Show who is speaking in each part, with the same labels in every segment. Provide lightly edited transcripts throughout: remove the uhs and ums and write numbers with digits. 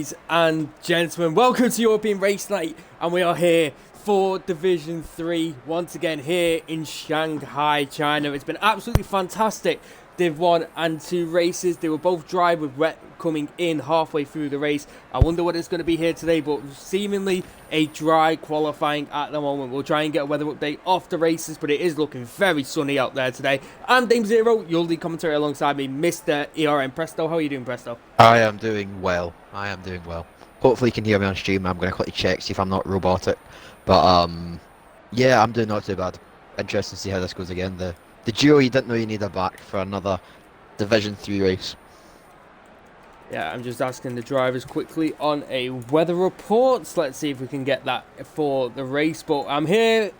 Speaker 1: Ladies and gentlemen, welcome to European Race Night, and we are here for Division 3 once again here in Shanghai, China. It's been absolutely fantastic. Div 1 and 2 races, they were both dry with wet coming in halfway through the race. I wonder what it's going to be here today, but seemingly a dry qualifying at the moment. We'll try and get a weather update off the races, but it is looking very sunny out there today. I'm Dame Zero, your lead commentator alongside me, Mr. ERN Presto. How are you doing, Presto?
Speaker 2: I am doing well. Hopefully you can hear me on stream. I'm going to quickly check, see if I'm not robotic. But, yeah, I'm doing not too bad. Interesting to see how this goes again. The duo you didn't know you needed back for another Division 3 race.
Speaker 1: Yeah, I'm just asking the drivers quickly on a weather report. So let's see if we can get that for the race. But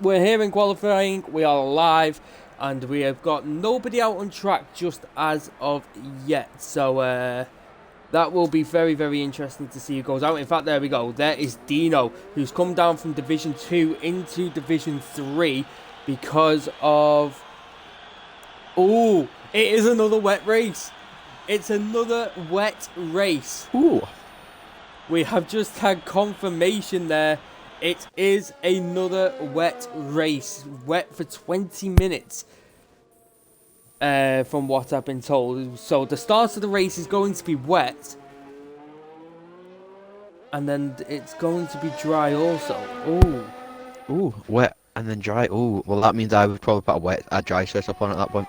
Speaker 1: we're here in qualifying, we are live, and we have got nobody out on track just as of yet. So that will be very, very interesting to see who goes out. In fact, there we go. There is Dino, who's come down from Division 2 into Division 3 because of... Oh, it is another wet race. It's another wet race.
Speaker 2: Ooh.
Speaker 1: We have just had confirmation there. It is another wet race. Wet for 20 minutes. From what I've been told. So the start of the race is going to be wet. And then it's going to be dry also. Ooh.
Speaker 2: Ooh, wet and then dry. Ooh, well that means I would probably put a dry setup on at that point.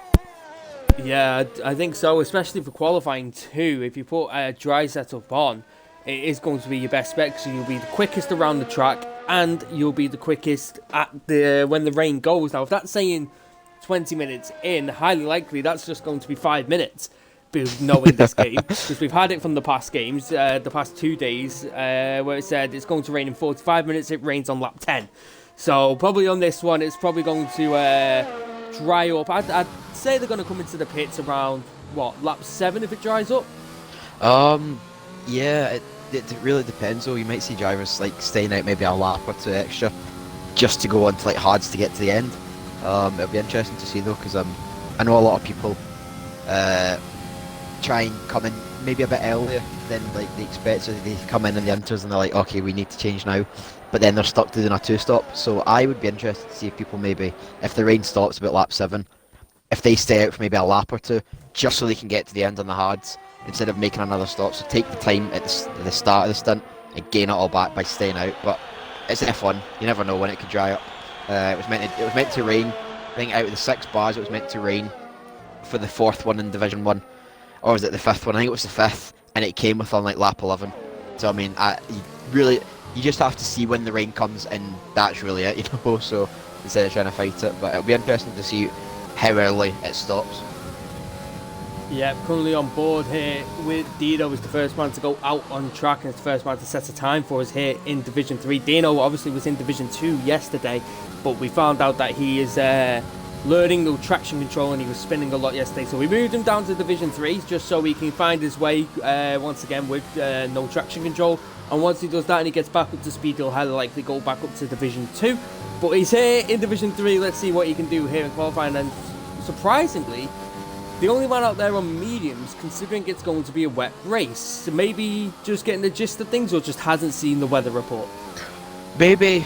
Speaker 1: Yeah, I think so, especially for qualifying too. If you put a dry setup on, it is going to be your best bet, so you'll be the quickest around the track and you'll be the quickest at when the rain goes. Now, if that's saying 20 minutes in, highly likely that's just going to be 5 minutes. Knowing this game, because we've had it from the past games, the past 2 days, where it said it's going to rain in 45 minutes, it rains on lap 10. So probably on this one, it's probably going to dry up. I'd say they're going to come into the pits around, what, lap 7 if it dries up?
Speaker 2: Yeah, it really depends though. You might see drivers like staying out maybe a lap or two extra just to go onto like hards to get to the end. It'll be interesting to see though, because I know a lot of people try and come in maybe a bit earlier than like they expect, so they come in the inters and they're like, okay, we need to change now, but then they're stuck doing a 2-stop. So I would be interested to see if people maybe, if the rain stops about lap 7, if they stay out for maybe a lap or two just so they can get to the end on the hards instead of making another stop. So take the time at the start of the stint and gain it all back by staying out. But it's F1, you never know when it could dry up. It was meant to rain. I think out of the 6 bars it was meant to rain for the 4th one in Division 1, or was it the 5th one? I think it was the 5th, and it came with on like lap 11. So I mean, you just have to see when the rain comes, and that's really it, you know. So instead of trying to fight it, but it'll be interesting to see how early it stops.
Speaker 1: Yeah, currently on board here with Dino, is the first man to go out on track, and it's the first man to set a time for us here in Division 3. Dino obviously was in Division 2 yesterday, but we found out that he is learning the traction control and he was spinning a lot yesterday. So we moved him down to Division 3 just so he can find his way once again with no traction control. And once he does that and he gets back up to speed, he'll highly likely go back up to Division 2. But he's here in Division 3. Let's see what he can do here in qualifying. And surprisingly, the only man out there on mediums, considering it's going to be a wet race. So maybe just getting the gist of things, or just hasn't seen the weather report.
Speaker 2: Maybe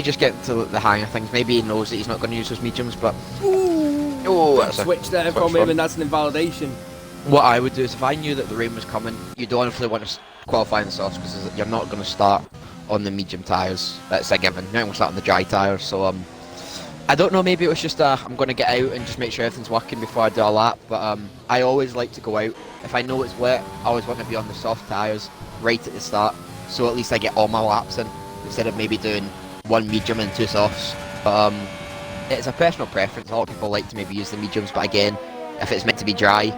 Speaker 2: just getting to the hang of things. Maybe he knows that he's not going to use those mediums, but...
Speaker 1: Oh, that's a switch there from him, and that's an invalidation.
Speaker 2: What I would do is, if I knew that the rain was coming, you don't honestly want to qualify in the softs, because you're not going to start on the medium tyres. That's a given. You're not going to start on the dry tyres, so I don't know, maybe it was just I'm going to get out and just make sure everything's working before I do a lap, but I always like to go out. If I know it's wet, I always want to be on the soft tyres right at the start, so at least I get all my laps in, instead of maybe doing 1 medium and 2 softs. But it's a personal preference. A lot of people like to maybe use the mediums, but again, if it's meant to be dry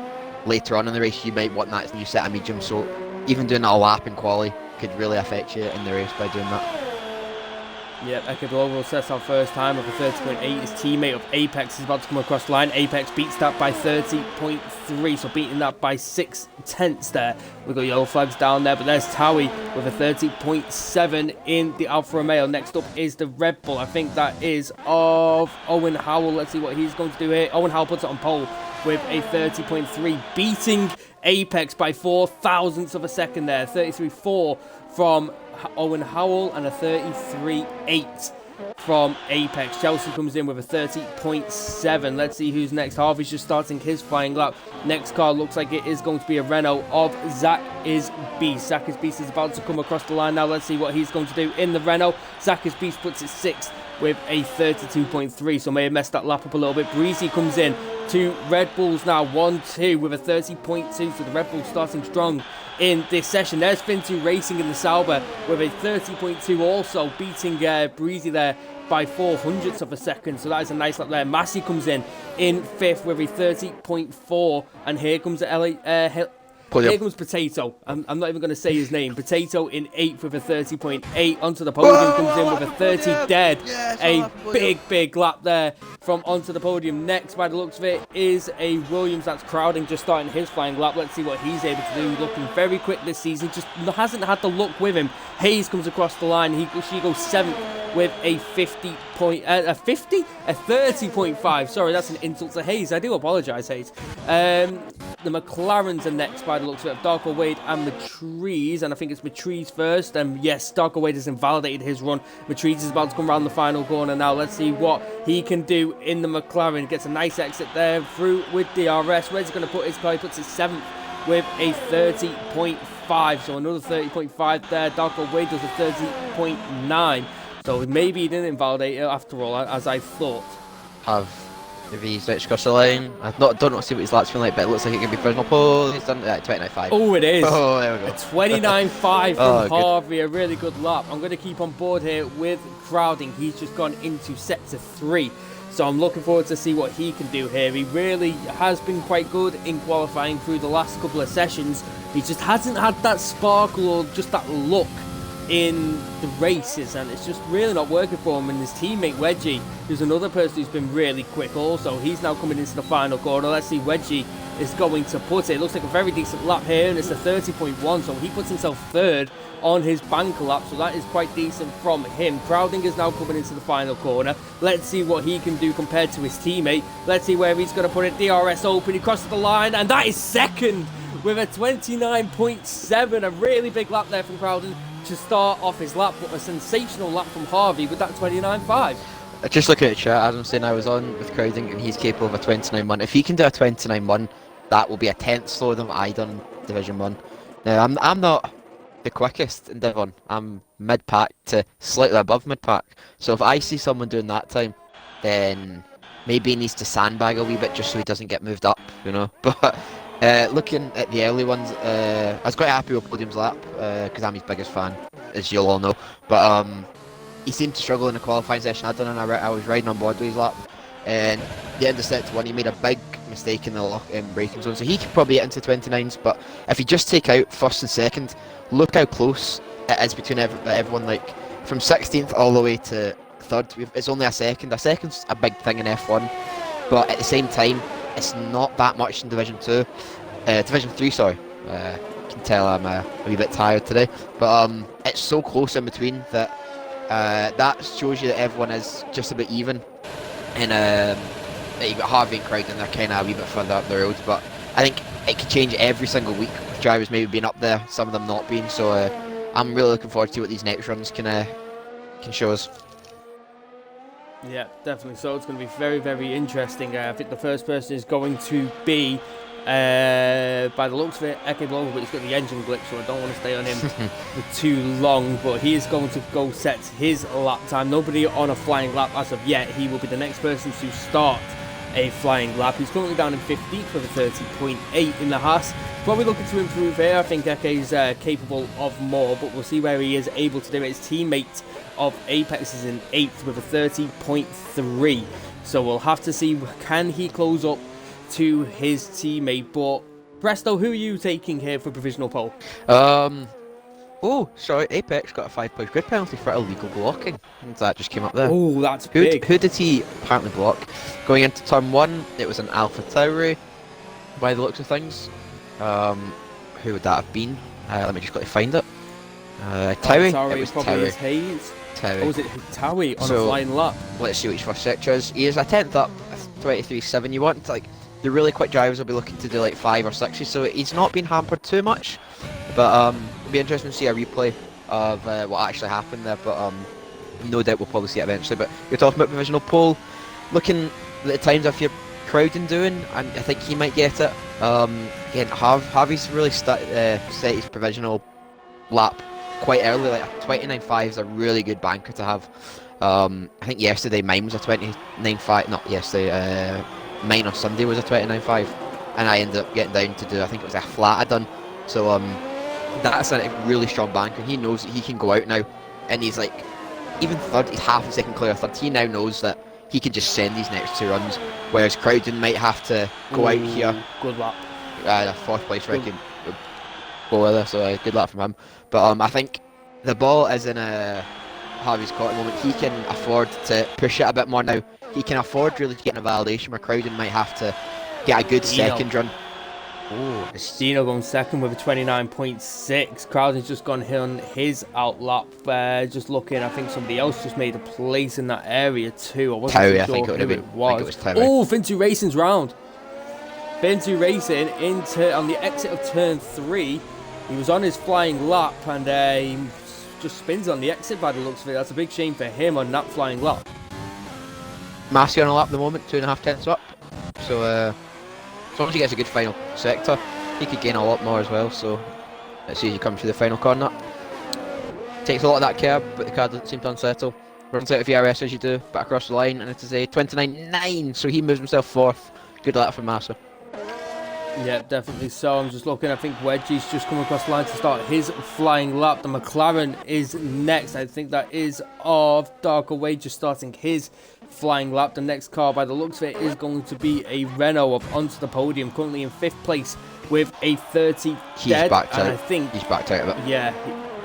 Speaker 2: later on in the race, you might want that new set of mediums, so even doing a lap in quali could really affect you in the race by doing that.
Speaker 1: Yep, Ecuador sets our first time of a 30.8. His teammate of Apex is about to come across the line. Apex beats that by 30.3, so beating that by 6/10 there. We've got yellow flags down there, but there's Taui with a 30.7 in the Alfa Romeo. Next up is the Red Bull. I think that is of Owen Howell. Let's see what he's going to do here. Owen Howell puts it on pole. with a 30.3, beating Apex by 4 thousandths of a second there. 33.4 from Owen Howell and a 33.8 from Apex. Chelsea comes in with a 30.7. Let's see who's next. Harvey's just starting his flying lap. Next car looks like it is going to be a Renault of Zach is Beast. Zach is Beast is about to come across the line now. Let's see what he's going to do in the Renault. Zach is Beast puts it 6th with a 32.3, so may have messed that lap up a little bit. Breezy comes in to Red Bulls now 1-2 with a 30.2, so the Red Bulls starting strong in this session. There's Fin2 Racing in the Sauber with a 30.2, also beating Breezy there by 400ths of a second, so that is a nice lap there. Massey comes in 5th with a 30.4, and here comes here comes Potato. I'm not even going to say his name. Potato in 8th with a 30.8. Onto the podium comes in with a 30 dead. A big lap there from onto the podium. Next, by the looks of it, is a Williams. That's Crowding just starting his flying lap. Let's see what he's able to do. Looking very quick this season. Just hasn't had the luck with him. Hayes comes across the line. She goes 7th with a 30.5. Sorry, that's an insult to Hayes. I do apologise, Hayes. The McLarens are next by the looks of it. Darko Wade and Matriz, and I think it's Matriz first. Yes, Darko Wade has invalidated his run. Matriz is about to come around the final corner now. Let's see what he can do in the McLaren. Gets a nice exit there through with DRS. Where's he going to put his car? He puts it 7th with a 30.5. So another 30.5 there. Darko Wade does a 30.9. So maybe he didn't invalidate it after all, as I thought.
Speaker 2: If he's reached across the line, don't know see what his lap's feeling like, but it looks like it could be personal pole. He's done 29.5.
Speaker 1: Oh, it is.
Speaker 2: Oh, there we go.
Speaker 1: A 29.5 from Harvey, a really good lap. I'm going to keep on board here with Crowding. He's just gone into sector 3. So I'm looking forward to see what he can do here. He really has been quite good in qualifying through the last couple of sessions. He just hasn't had that sparkle or just that look in the races, and it's just really not working for him. And his teammate Wedgie, who's another person who's been really quick also, he's now coming into the final corner. Let's see, Wedgie is going to put it. Looks like a very decent lap here, and it's a 30.1, so he puts himself 3rd on his banker lap, so that is quite decent from him. Crowding is now coming into the final corner. Let's see what he can do compared to his teammate. Let's see where he's going to put it. DRS open, he crosses the line, and that is 2nd with a 29.7. A really big lap there from Crowding to start off his lap, but a sensational lap from Harvey with that 29.5.
Speaker 2: Just looking at chat, as I'm saying, I was on with Crowding and he's capable of a 29.1. If he can do a 29.1, that will be a 10th slower than what I done Division 1. Now, I'm not the quickest in Div 1. I'm mid-pack to slightly above mid-pack. So if I see someone doing that time, then maybe he needs to sandbag a wee bit just so he doesn't get moved up, you know. But looking at the early ones, I was quite happy with Podium's lap because I'm his biggest fan, as you'll all know. But he seemed to struggle in the qualifying session. I was riding on board with his lap, and the end of set 1, he made a big mistake in the braking zone, so he could probably get into 29s. But if you just take out 1st and 2nd, look how close it is between everyone. Like from 16th all the way to 3rd, it's only a second. A second's a big thing in F1, but at the same time, it's not that much in Division 2. Division 3, sorry. You can tell I'm a wee bit tired today. But it's so close in between that that shows you that everyone is just a bit even. And you've got Harvey and Crowding, they're kind of a wee bit further up the road. But I think it could change every single week with drivers maybe being up there, some of them not being. So I'm really looking forward to see what these next runs can show us.
Speaker 1: Yeah, definitely. So it's going to be very, very interesting. I think the first person is going to be, by the looks of it, Eke Blow, but he's got the engine glitch, so I don't want to stay on him for too long. But he is going to go set his lap time. Nobody on a flying lap as of yet. He will be the next person to start a flying lap. He's currently down in 15th with a 30.8 in the Haas. Probably looking to improve here. I think Eke is capable of more, but we'll see where he is able to do it. His teammate of Apex is in 8th with a 30.3. So we'll have to see, can he close up to his teammate. But Presto, who are you taking here for provisional pole?
Speaker 2: Oh, sorry, Apex got a 5-point grid penalty for illegal blocking. And that just came up there.
Speaker 1: Oh, that's big.
Speaker 2: Who did he apparently block? Going into turn 1, it was an Alpha Tauri, by the looks of things. Who would that have been? Let me just quickly find it. Tauri? It was
Speaker 1: probably
Speaker 2: Tauri.
Speaker 1: Hayes.
Speaker 2: Tauri.
Speaker 1: Or was it Tauri on a flying lap?
Speaker 2: Let's see what his first sector is. He is a 10th up, 23.7. You want, like, the really quick drivers will be looking to do like 5 or 6s, so he's not been hampered too much. But it'll be interesting to see a replay of what actually happened there. But no doubt we'll probably see it eventually. But you're talking about provisional pole, looking at the times of your Crowden doing, and I think he might get it. Again, Harvey's really set his provisional lap quite early. Like a 29.5 is a really good banker to have. I think yesterday mine was a 29.5. Not yesterday. Mine on Sunday was a 29.5, and I ended up getting down to do, I think it was a flat I done. So that's a really strong banker. He knows that he can go out now, and he's like, even third, he's half a second clear of third. He now knows that he can just send these next 2 runs, whereas Crowden might have to go out here.
Speaker 1: Good luck.
Speaker 2: The 4th place record go with it, so good luck from him. But I think the ball is in Harvey's court at the moment. He can afford to push it a bit more now. He can afford really to get in a validation where Crowden might have to get a good second run.
Speaker 1: Oh, Dino going second with a 29.6. Crowden's just gone on his outlap. Just looking, I think somebody else just made a place in that area too. I wasn't
Speaker 2: Towie,
Speaker 1: sure
Speaker 2: I think it would have been.
Speaker 1: was.
Speaker 2: I think it was Towie.
Speaker 1: Oh, Fintu Racing's round. Fintu Racing on the exit of turn 3. He was on his flying lap and he just spins on the exit by the looks of it. That's a big shame for him on that flying lap.
Speaker 2: Massey on a lap at the moment, 2.5 tenths up. So as long as he gets a good final sector, he could gain a lot more as well. So let's see as he comes through the final corner. Takes a lot of that curb, but the car doesn't seem to unsettle. Runs out of ERS as you do, back across the line, and it is a 29.9. So he moves himself 4th. Good luck for Massey.
Speaker 1: Yeah, definitely so. I'm just looking, I think Wedgie's just come across the line to start his flying lap. The McLaren is next. I think that is of Darko Wade just starting his flying lap. The next car, by the looks of it, is going to be a Renault of onto the podium, currently in 5th place with a 30
Speaker 2: He's
Speaker 1: dead.
Speaker 2: backed out.
Speaker 1: I think
Speaker 2: he's backed out of it.
Speaker 1: Yeah,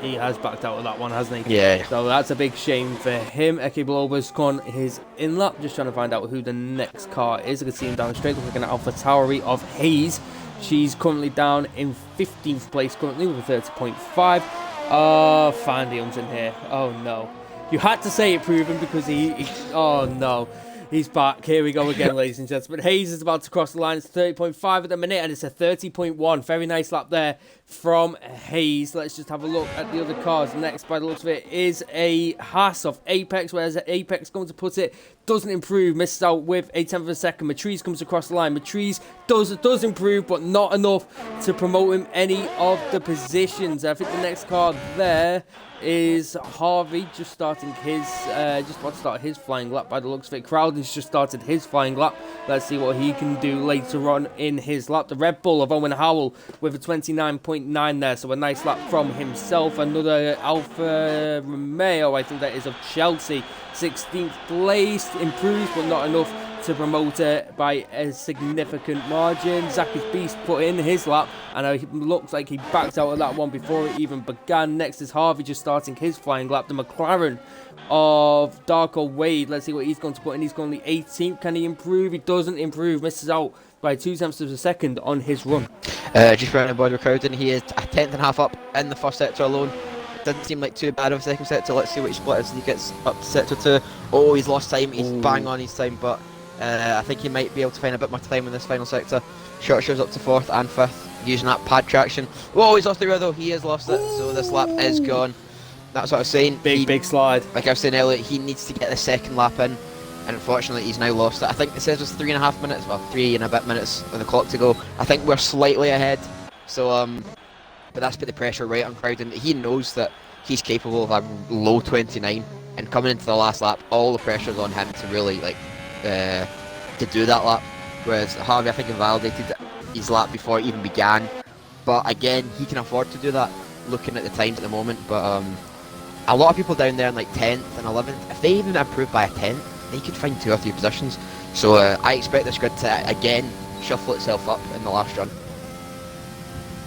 Speaker 1: he has backed out of that one, hasn't he?
Speaker 2: Yeah.
Speaker 1: So that's a big shame for him. Eke Blober's gone his in lap, just trying to find out who the next car is. I can see him down the straight, looking at Alpha Tauri of Hayes. She's currently down in 15th place currently with a 30.5. Oh, Fandium's in here. Oh no. You had to say it, Proven, because he oh no. He's back. Here we go again, ladies and gentlemen. Hayes is about to cross the line. It's 30.5 at the minute, and it's a 30.1. Very nice lap there from Hayes. Let's just have a look at the other cars. Next, by the looks of it, is a Haas of Apex, whereas Apex going to put it doesn't improve, misses out with a 10th of a second. Matrice comes across the line. Matrice does improve, but not enough to promote him any of the positions. I think the next car there is Harvey, just starting his just about to start his flying lap by the looks of it. Crowden's just started his flying lap. Let's see what he can do later on in his lap. The Red Bull of Owen Howell with a 29.9 there, so a nice lap from himself. Another Alfa Romeo, I think that is of Chelsea, 16th place, improves but not enough to promote it by a significant margin. Zacky's Beast put in his lap, and it looks like he backed out of that one before it even began. Next is Harvey just starting his flying lap. The McLaren of Darko Wade, let's see what he's going to put in. He's currently 18th. Can he improve? He doesn't improve, misses out by 2 tenths of a second on his run.
Speaker 2: Just round the border Crowden, he is a 10.5 up in the first sector alone. Doesn't seem like too bad of a second sector. Let's see what his split is as he gets up to sector 2. Oh, he's lost time. He's bang on his time, but I think he might be able to find a bit more time in this final sector. Short shows up to 4th and 5th using that pad traction. Whoa, he's lost the rear though. He has lost it, so this lap is gone. That's what I was saying.
Speaker 1: Big slide.
Speaker 2: Like I was saying earlier, he needs to get the second lap in, and unfortunately he's now lost it. I think it says it's 3.5 minutes, well 3 and a bit minutes on the clock to go. I think we're slightly ahead, so but that's put the pressure right on Crowden. He knows that he's capable of a low 29, and coming into the last lap, all the pressure's on him to really to do that lap. Whereas Harvey, I think, invalidated his lap before it even began. But again, he can afford to do that, looking at the times at the moment. But a lot of people down there in like 10th and 11th, if they even improve by a 10th, they could find 2 or 3 positions. So I expect this grid to again shuffle itself up in the last run.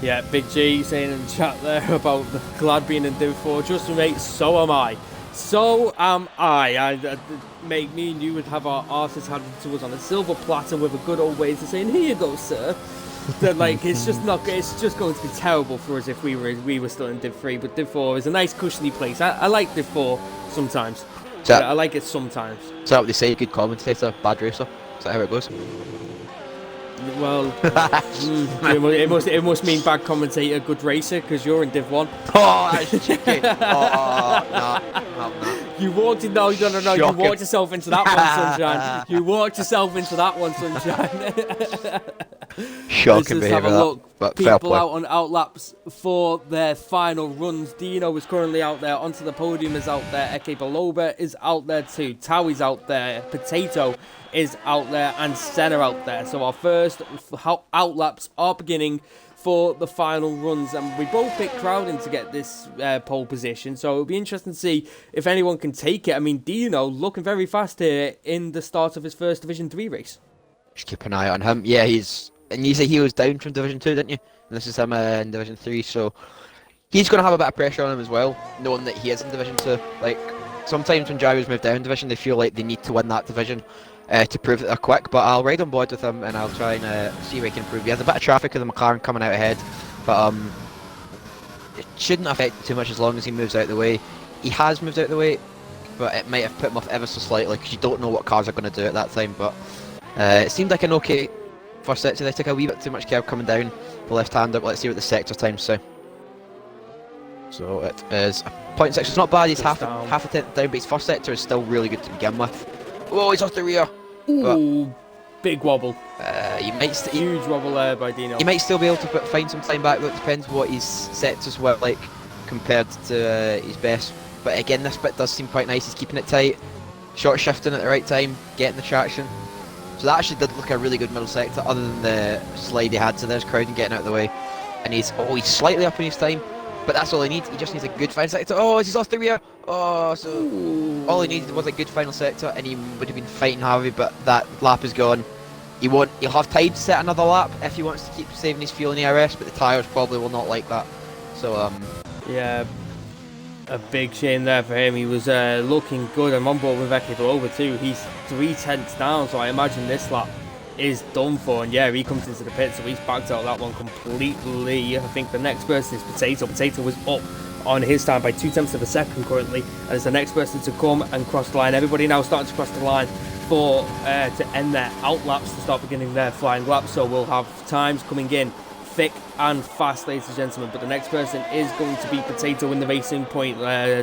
Speaker 1: Yeah, Big G saying in the chat there about Glad being in Div 4. Trust me, mate, so am I. So am I. Mate, me and you would have our artists handed to us on a silver platter with a good old way to saying, "Here you go, sir." That it's just going to be terrible for us if we were still in Div 3. But Div 4 is a nice cushiony place. I like Div 4 sometimes. I like it sometimes.
Speaker 2: Is that what they say? Good commentator, bad racer. Is that how it goes?
Speaker 1: Well, it must mean bad commentator, good racer, because you're in Div 1.
Speaker 2: Oh, that's cheeky. No.
Speaker 1: You walked in, no. You
Speaker 2: Shocking.
Speaker 1: walked yourself into that one, Sunshine. You walked yourself into that one, Sunshine.
Speaker 2: Shocking
Speaker 1: Let's just have a
Speaker 2: behaviour,
Speaker 1: look.
Speaker 2: but fair
Speaker 1: People
Speaker 2: play.
Speaker 1: out on outlaps for their final runs. Dino is currently out there. Onto the podium is out there. Eke Baloba is out there too. Towie's out there. Potato is out there. And Senna out there. So our first outlaps are beginning for the final runs, and we both picked Crowding to get this pole position, so it'll be interesting to see if anyone can take it. I mean, Dino looking very fast here in the start of his first Division 3 race.
Speaker 2: Just keep an eye on him. Yeah, and you say he was down from Division 2, didn't you? And this is him in Division 3, so he's going to have a bit of pressure on him as well, knowing that he is in Division 2. Like, sometimes when drivers move down division, they feel like they need to win that division to prove that they're quick, but I'll ride on board with him and I'll try and see if I can improve. He has a bit of traffic with the McLaren coming out ahead, but it shouldn't affect too much as long as he moves out of the way. He has moved out of the way, but it might have put him off ever so slightly because you don't know what cars are going to do at that time. But it seemed like an okay first sector. They took a wee bit too much curve coming down the left-hander, but let's see what the sector times say. So it is a 0.6. It's not bad. He's half a tenth down, but his first sector is still really good to begin with. Oh, he's off the rear.
Speaker 1: Ooh, big wobble.
Speaker 2: Huge
Speaker 1: wobble there by Dino.
Speaker 2: He might still be able to find some time back, but it depends what his sectors were like compared to his best. But again, this bit does seem quite nice. He's keeping it tight, short shifting at the right time, getting the traction. So that actually did look a really good middle sector, other than the slide he had. So there's Crowding getting out of the way, and he's slightly up in his time. But that's all he needs. He just needs a good final sector. Oh, he's off the rear. Oh, so all he needed was a good final sector, and he would have been fighting Harvey. But that lap is gone. He'll have time to set another lap if he wants to keep saving his fuel in the ERS. But the tyres probably will not like that. So
Speaker 1: yeah, a big shame there for him. He was looking good. I'm on board with Eke over too. He's 3/10 down, so I imagine this lap is done for, and yeah, he comes into the pit, so he's backed out that one completely. I think the next person is Potato. Potato was up on his time by 0.2 of a second currently, and it's the next person to come and cross the line. Everybody now starting to cross the line for to end their outlaps to start beginning their flying laps, so we'll have times coming in thick and fast, ladies and gentlemen. But the next person is going to be Potato in the Racing Point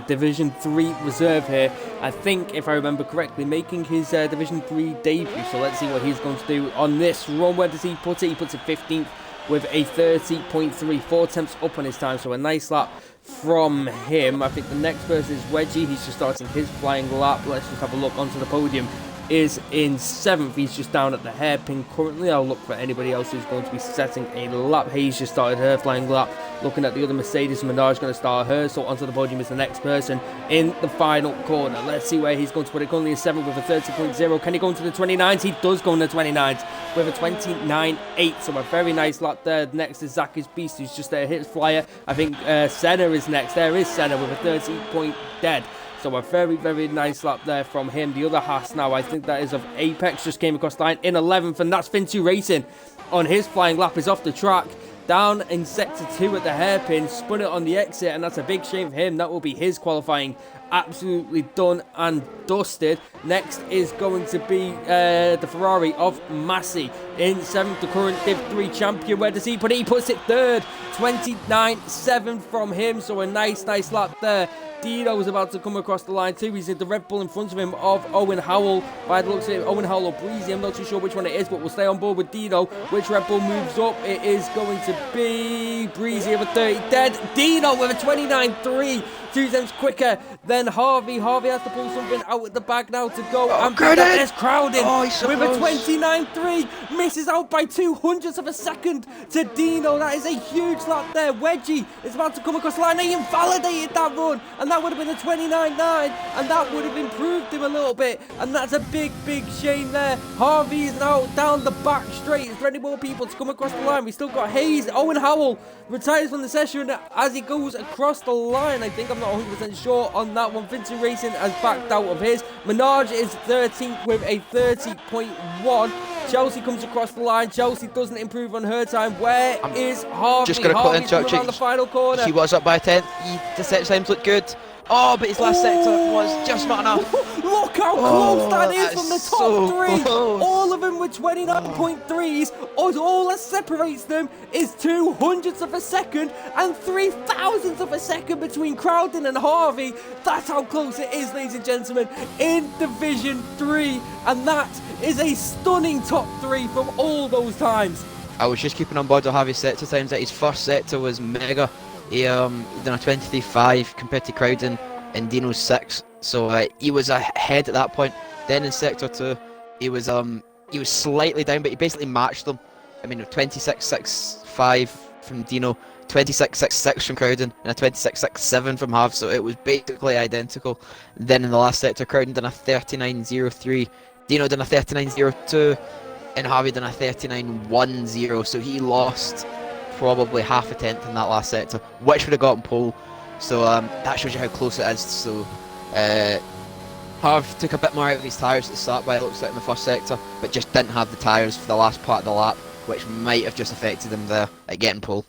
Speaker 1: Division 3 reserve here, I think, if I remember correctly, making his Division 3 debut. So let's see what he's going to do on this run. Where does he put it? He puts it 15th with a 30.3, 4 attempts up on his time, so a nice lap from him. I think the next person is Wedgie. He's just starting his flying lap. Let's just have a look onto the podium. Is in 7th. He's just down at the hairpin currently. I'll look for anybody else who's going to be setting a lap. Hayes just started her flying lap. Looking at the other Mercedes, Menard's going to start her. So onto the podium is the next person in the final corner. Let's see where he's going to put it. Currently in 7th with a 30.0. Can he go into the 29s? He does go into the 29s with a 29.8. So a very nice lap there. Next is Zach's Beast, who's just there, hits flyer. I think Senna is next. There is Senna with a 30 point dead. So a very, very nice lap there from him. The other Haas now, I think that is of Apex, just came across the line in 11th, and that's Fin2 Racing on his flying lap, is off the track. Down in Sector 2 at the hairpin, spun it on the exit, and that's a big shame for him. That will be his qualifying absolutely done and dusted. Next is going to be the Ferrari of Massey in 7th, the current Div 3 champion. Where does he put it? He puts it 3rd, 29.7 from him, so a nice lap there. Dino was about to come across the line too. He's in the Red Bull in front of him of Owen Howell. By the looks of it, Owen Howell or Breezy. I'm not too sure which one it is, but we'll stay on board with Dino. Which Red Bull moves up? It is going to be Breezy with a 30 dead. Dino with a 29.3. 2 cents quicker than Harvey. Harvey has to pull something out at the back now to go. And that is Crowding with a 29.3. Misses out by 200ths of a second to Dino. That is a huge lap there. Wedgie is about to come across the line. He invalidated that run, and that would have been a 29.9, and that would have improved him a little bit, and that's a big shame there. Harvey is now down the back straight. Is there any more people to come across the line? We still got Hayes. Owen Howell retires from the session as he goes across the line. I think I'm not 100% sure on that one. Vincent Racing has backed out of his. Menage is 13th with a 30.1. Chelsea comes across the line. Chelsea doesn't improve on her time. Where is Harvey?
Speaker 2: Just going to put in
Speaker 1: around the final corner.
Speaker 2: He was up by a 10th. The set times look good. Oh, but his last sector was just not enough.
Speaker 1: Look how close
Speaker 2: Oh,
Speaker 1: that is
Speaker 2: that
Speaker 1: from
Speaker 2: is
Speaker 1: the top
Speaker 2: so
Speaker 1: three.
Speaker 2: close.
Speaker 1: All of them were 29.3s. All that separates them is 200ths of a second and 3,000ths of a second between Crowden and Harvey. That's how close it is, ladies and gentlemen, in Division 3. And that is a stunning top three from all those times.
Speaker 2: I was just keeping on board with Harvey's sector times. That his first sector was mega. He done a 23.5 compared to Crowden and Dino's 6. So he was ahead at that point. Then in sector 2, he was slightly down, but he basically matched them. I mean, 26.65 from Dino, 26.66 from Crowden, and a 26.67 from Harv. So it was basically identical. Then in the last sector, Crowden done a 39.03, Dino done a 39.02, and Harvey done a 39.10. So he lost probably half a tenth in that last sector, which would have gotten pole. So that shows you how close it is. So Harv took a bit more out of his tyres at the start by it looks like in the first sector, but just didn't have the tyres for the last part of the lap, which might have just affected him there at getting pole.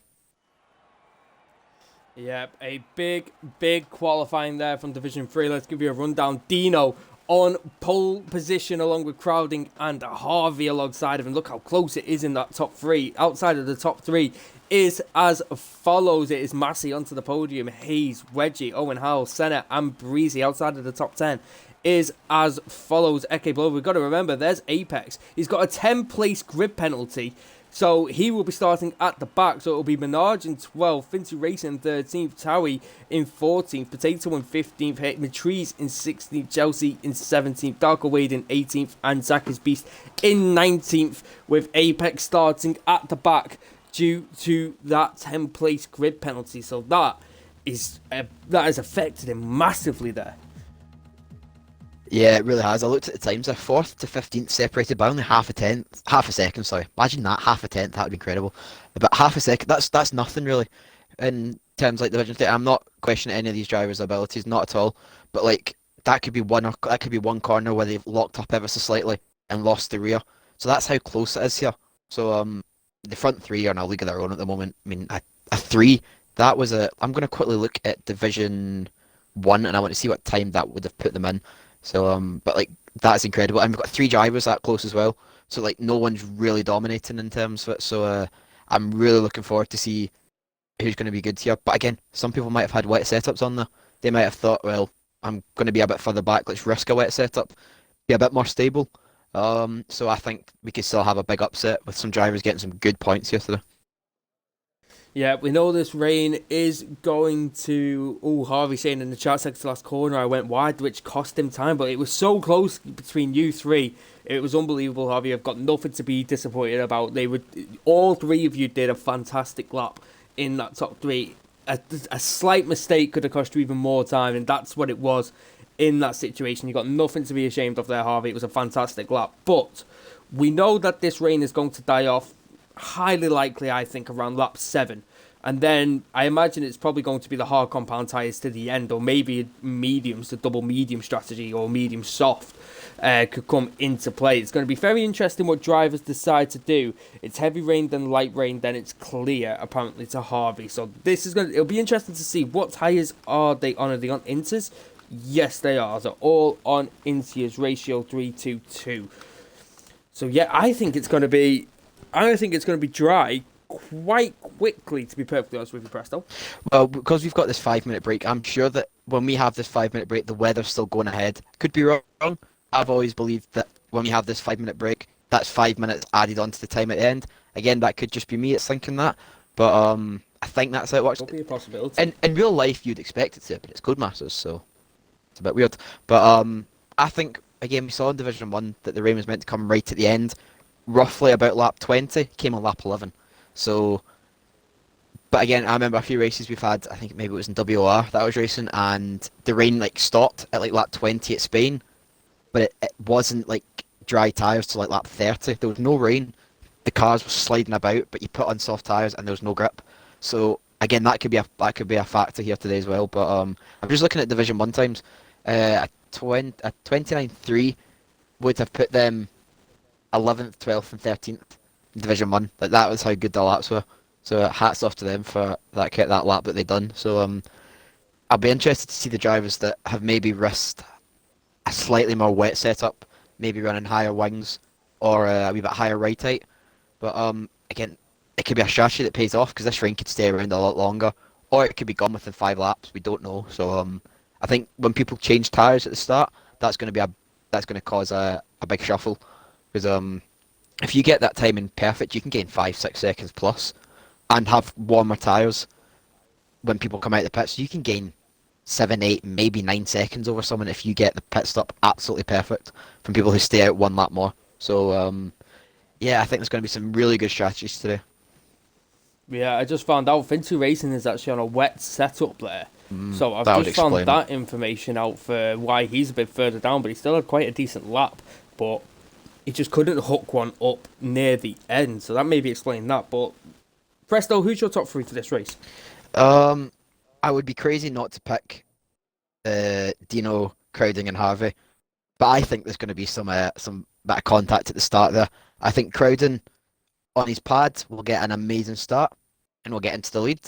Speaker 1: Yep, a big qualifying there from Division 3. Let's give you a rundown. Dino on pole position along with Crowding and Harvey alongside of him. Look how close it is in that top three. Outside of the top three is as follows. It is Massey onto the podium, Hayes, Wedgie, Owen Howell, Senna and Breezy. Outside of the top 10 is as follows. Eke Blow, we've got to remember, there's Apex. He's got a 10 place grid penalty, so he will be starting at the back. So it'll be Menard in 12th, Finty Racing in 13th, Towie in 14th, Potato in 15th, Matrice in 16th, Chelsea in 17th, Darko Wade in 18th, and Zach's Beast in 19th, with Apex starting at the back due to that 10 place grid penalty. So that has affected him massively there.
Speaker 2: Yeah, it really has. I looked at the times. They're 4th to 15th separated by only half a second. Sorry, imagine that, half a tenth. That would be incredible. But half a second, that's nothing really in terms like Division 3. I'm not questioning any of these drivers' abilities, not at all. But like that could be one corner where they've locked up ever so slightly and lost the rear. So that's how close it is here. So the front three are in a league of their own at the moment. I mean, a 3. That was a. I'm going to quickly look at Division 1 and I want to see what time that would have put them in. So, but like that's incredible, and we've got 3 drivers that close as well. So like no one's really dominating in terms of it. So I'm really looking forward to see who's going to be good here. But again, some people might have had wet setups on there. They might have thought, well, I'm going to be a bit further back. Let's risk a wet setup, be a bit more stable. So I think we could still have a big upset with some drivers getting some good points here today.
Speaker 1: Yeah, we know this rain is going to... Oh, Harvey saying in the chat sector last corner, I went wide, which cost him time, but it was so close between you three. It was unbelievable, Harvey. I've got nothing to be disappointed about. All 3 of you did a fantastic lap in that top 3. A slight mistake could have cost you even more time, and that's what it was in that situation. You got nothing to be ashamed of there, Harvey. It was a fantastic lap. But we know that this rain is going to die off highly likely, I think, around lap 7. And then I imagine it's probably going to be the hard compound tyres to the end, or maybe mediums, the double medium strategy, or medium soft could come into play. It's going to be very interesting what drivers decide to do. It's heavy rain, then light rain, then it's clear, apparently, to Harvey. So it'll be interesting to see what tyres are they on. Are they on Inters? Yes, they are. They're all on Intia's ratio 3-2-2. So yeah, I think it's going to be dry quite quickly, to be perfectly honest with you, Presto.
Speaker 2: Well, because we've got this 5-minute break, I'm sure that when we have this 5-minute break, the weather's still going ahead. Could be wrong. I've always believed that when we have this 5-minute break, that's 5 minutes added onto the time at the end. Again, that could just be me that's thinking that, but I think that's how it works.
Speaker 1: Could be a possibility.
Speaker 2: In real life, you'd expect it to, but it's Codemasters, so it's a bit weird. But I think, again, we saw in Division 1 that the rain was meant to come right at the end, roughly about lap 20, came on lap 11. So, but again, I remember a few races we've had, I think maybe it was in WOR that I was racing, and the rain like stopped at like lap 20 at Spain, but it wasn't like dry tyres till like lap 30. There was no rain, the cars were sliding about, but you put on soft tyres and there was no grip. So again, that could be a factor here today as well. But I'm just looking at Division 1 times. A 29.3 would have put them 11th, 12th and 13th in Division 1. Like, that was how good the laps were. So hats off to them for that lap that they done. So I'll be interested to see the drivers that have maybe risked a slightly more wet setup, maybe running higher wings or a wee bit higher ride height. But again, it could be a strategy that pays off because this rain could stay around a lot longer, or it could be gone within 5 laps. We don't know. So I think when people change tires at the start, that's going to cause a big shuffle because if you get that timing perfect, you can gain 5, 6 seconds plus, and have warmer tires when people come out of the pits. You can gain 7, 8, maybe 9 seconds over someone if you get the pit stop absolutely perfect from people who stay out 1 lap more. So yeah, I think there's going to be some really good strategies today.
Speaker 1: Yeah, I just found out Fintu Racing is actually on a wet setup there. So I've
Speaker 2: That would
Speaker 1: just found
Speaker 2: explain
Speaker 1: that information out for why he's a bit further down, but he still had quite a decent lap. But he just couldn't hook one up near the end, so that maybe explain that. But Presto, who's your top three for this race?
Speaker 2: I would be crazy not to pick Dino, Crowding, and Harvey, but I think there's going to be some bit of contact at the start there. I think Crowding on his pad will get an amazing start and will get into the lead.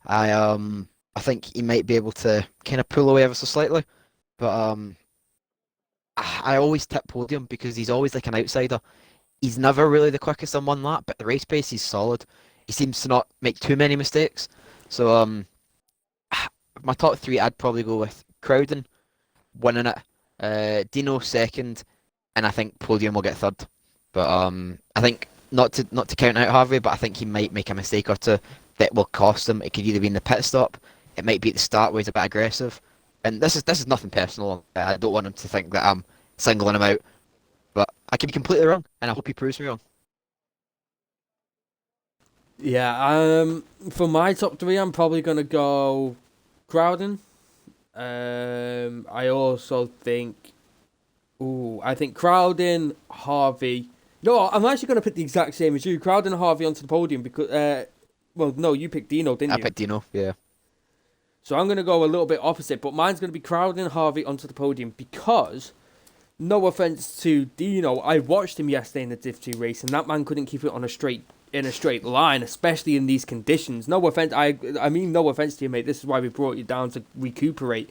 Speaker 2: I think he might be able to kind of pull away ever so slightly, but I always tip Podium because he's always like an outsider. He's never really the quickest on 1 lap, but the race pace he's solid. He seems to not make too many mistakes. So my top three, I'd probably go with Crowden winning it, Dino second, and I think Podium will get third. But I think not to count out Harvey, but I think he might make a mistake or two that will cost him. It could either be in the pit stop, it might be at the start where he's a bit aggressive. And this is nothing personal. I don't want him to think that I'm singling him out, but I could be completely wrong, and I hope he proves me wrong.
Speaker 1: Yeah, for my top three, I'm probably gonna go Crowden. I also think, I think Crowden, Harvey. No, I'm actually gonna pick the exact same as you. Crowden and Harvey onto the podium because, well, no, you picked Dino, didn't you?
Speaker 2: I picked Dino, yeah.
Speaker 1: So I'm gonna go a little bit opposite, but mine's gonna be Crowden and Harvey onto the podium because, no offense to Dino, I watched him yesterday in the Div 2 race, and that man couldn't keep it on a straight line, especially in these conditions. No offense, I mean no offense to you, mate. This is why we brought you down to recuperate.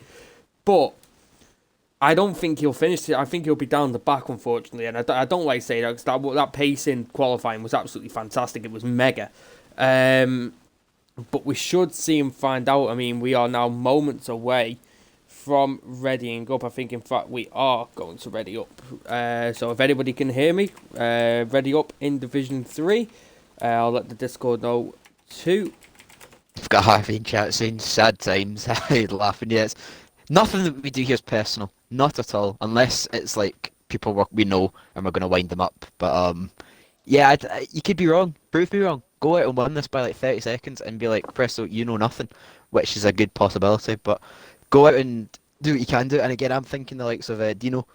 Speaker 1: But I don't think he'll finish it. I think he'll be down the back, unfortunately. And I don't like saying that because that pace in qualifying was absolutely fantastic. It was mega. But we should see him find out. I mean, we are now moments away from readying up. I think, in fact, we are going to ready up. So if anybody can hear me, ready up in Division 3. I'll let the Discord know too.
Speaker 2: I've got Harvey in chat saying sad times. Laughing, yes. Nothing that we do here is personal. Not at all. Unless it's like people we know and we're going to wind them up. But yeah, you could be wrong. Prove me wrong. Go out and win this by like 30 seconds and be like, Presto, you know nothing. Which is a good possibility. But go out and do what you can do. And again, I'm thinking the likes of Dino.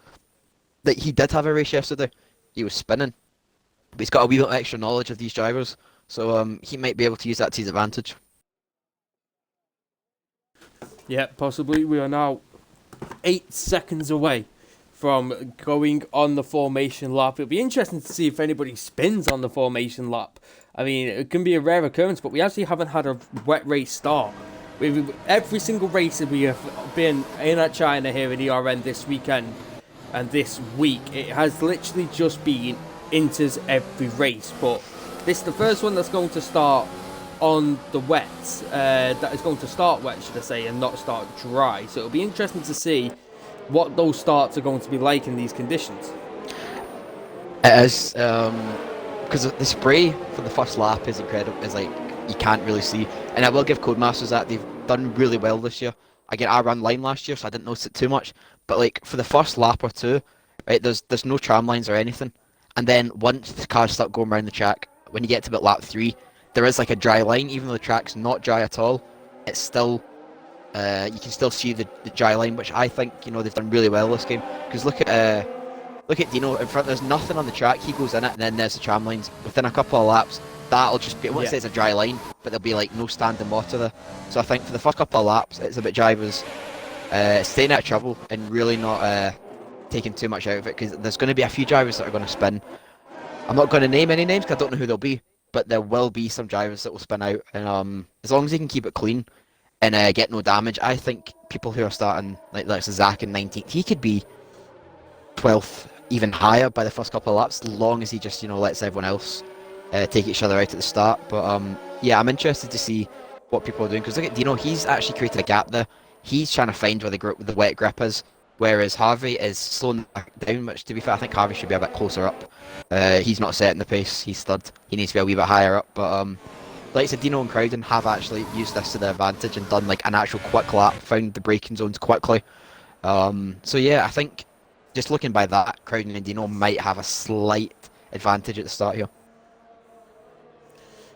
Speaker 2: That he did have a race yesterday. He was spinning. But he's got a wee bit extra knowledge of these drivers. So he might be able to use that to his advantage.
Speaker 1: Yeah, possibly. We are now 8 seconds away from going on the formation lap. It'll be interesting to see if anybody spins on the formation lap. I mean, it can be a rare occurrence, but we actually haven't had a wet race start. Every single race that we have been in at China here in ERN this weekend and this week, it has literally just been inters every race. But this is the first one that's going to start on the wets, that is going to start wet, should I say, and not start dry. So it'll be interesting to see what those starts are going to be like in these conditions.
Speaker 2: It is, because the spray for the first lap is incredible. It's like you can't really see, and I will give Codemasters that they've done really well this year. Again, I ran line last year, so I didn't notice it too much. But like for the first lap or two, right, there's no tram lines or anything, and then once the cars start going around the track, when you get to about lap 3. There is like a dry line, even though the track's not dry at all. It's still, you can still see the dry line, which I think they've done really well this game. Because look at Dino in front. There's nothing on the track. He goes in it, and then there's the tram lines. Within a couple of laps, that'll just be once there's a dry line, but there'll be like no standing water there. So I think for the first couple of laps, it's about drivers staying out of trouble and really not taking too much out of it, because there's going to be a few drivers that are going to spin. I'm not going to name any names because I don't know who they'll be. But there will be some drivers that will spin out, and as long as they can keep it clean, and get no damage. I think people who are starting, like Zach in 19th, he could be 12th, even higher by the first couple of laps, as long as he just, lets everyone else take each other out at the start. But yeah, I'm interested to see what people are doing, because look at Dino, he's actually created a gap there. He's trying to find where the wet grip is, whereas Harvey is slowing down, which, to be fair, I think Harvey should be a bit closer up. He's not setting the pace, he's third. He needs to be a wee bit higher up, but like I said, Dino and Crowden have actually used this to their advantage and done like an actual quick lap, found the braking zones quickly. So yeah, I think just looking by that, Crowden and Dino might have a slight advantage at the start here.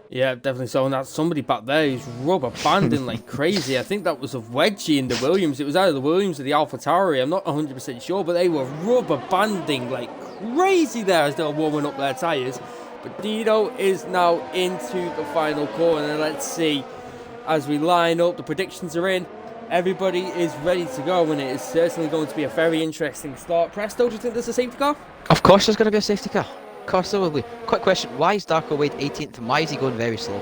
Speaker 1: Yeah, definitely so. And that's somebody back there who's rubber banding like crazy. I think that was of Wedgie in the Williams. It was either the Williams or the AlphaTauri. I'm not 100% sure, but they were rubber banding like crazy there as they were warming up their tyres. But Dino is now into the final corner. Let's see, as we line up, the predictions are in. Everybody is ready to go, and it is certainly going to be a very interesting start. Presto, do you think there's a safety car?
Speaker 2: Of course there's going to be a safety car. Of course there will be. Quick question, why is Darko Wade 18th and why is he going very slow?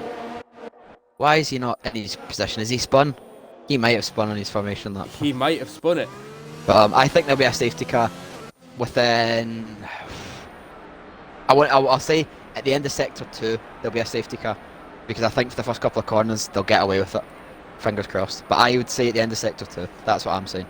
Speaker 2: Why is he not in his position? Is he spun? He might have spun on his formation that.
Speaker 1: He might have spun it.
Speaker 2: But I think there'll be a safety car within... I'll say at the end of Sector 2 there'll be a safety car, because I think for the first couple of corners they'll get away with it. Fingers crossed. But I would say at the end of Sector 2. That's what I'm saying.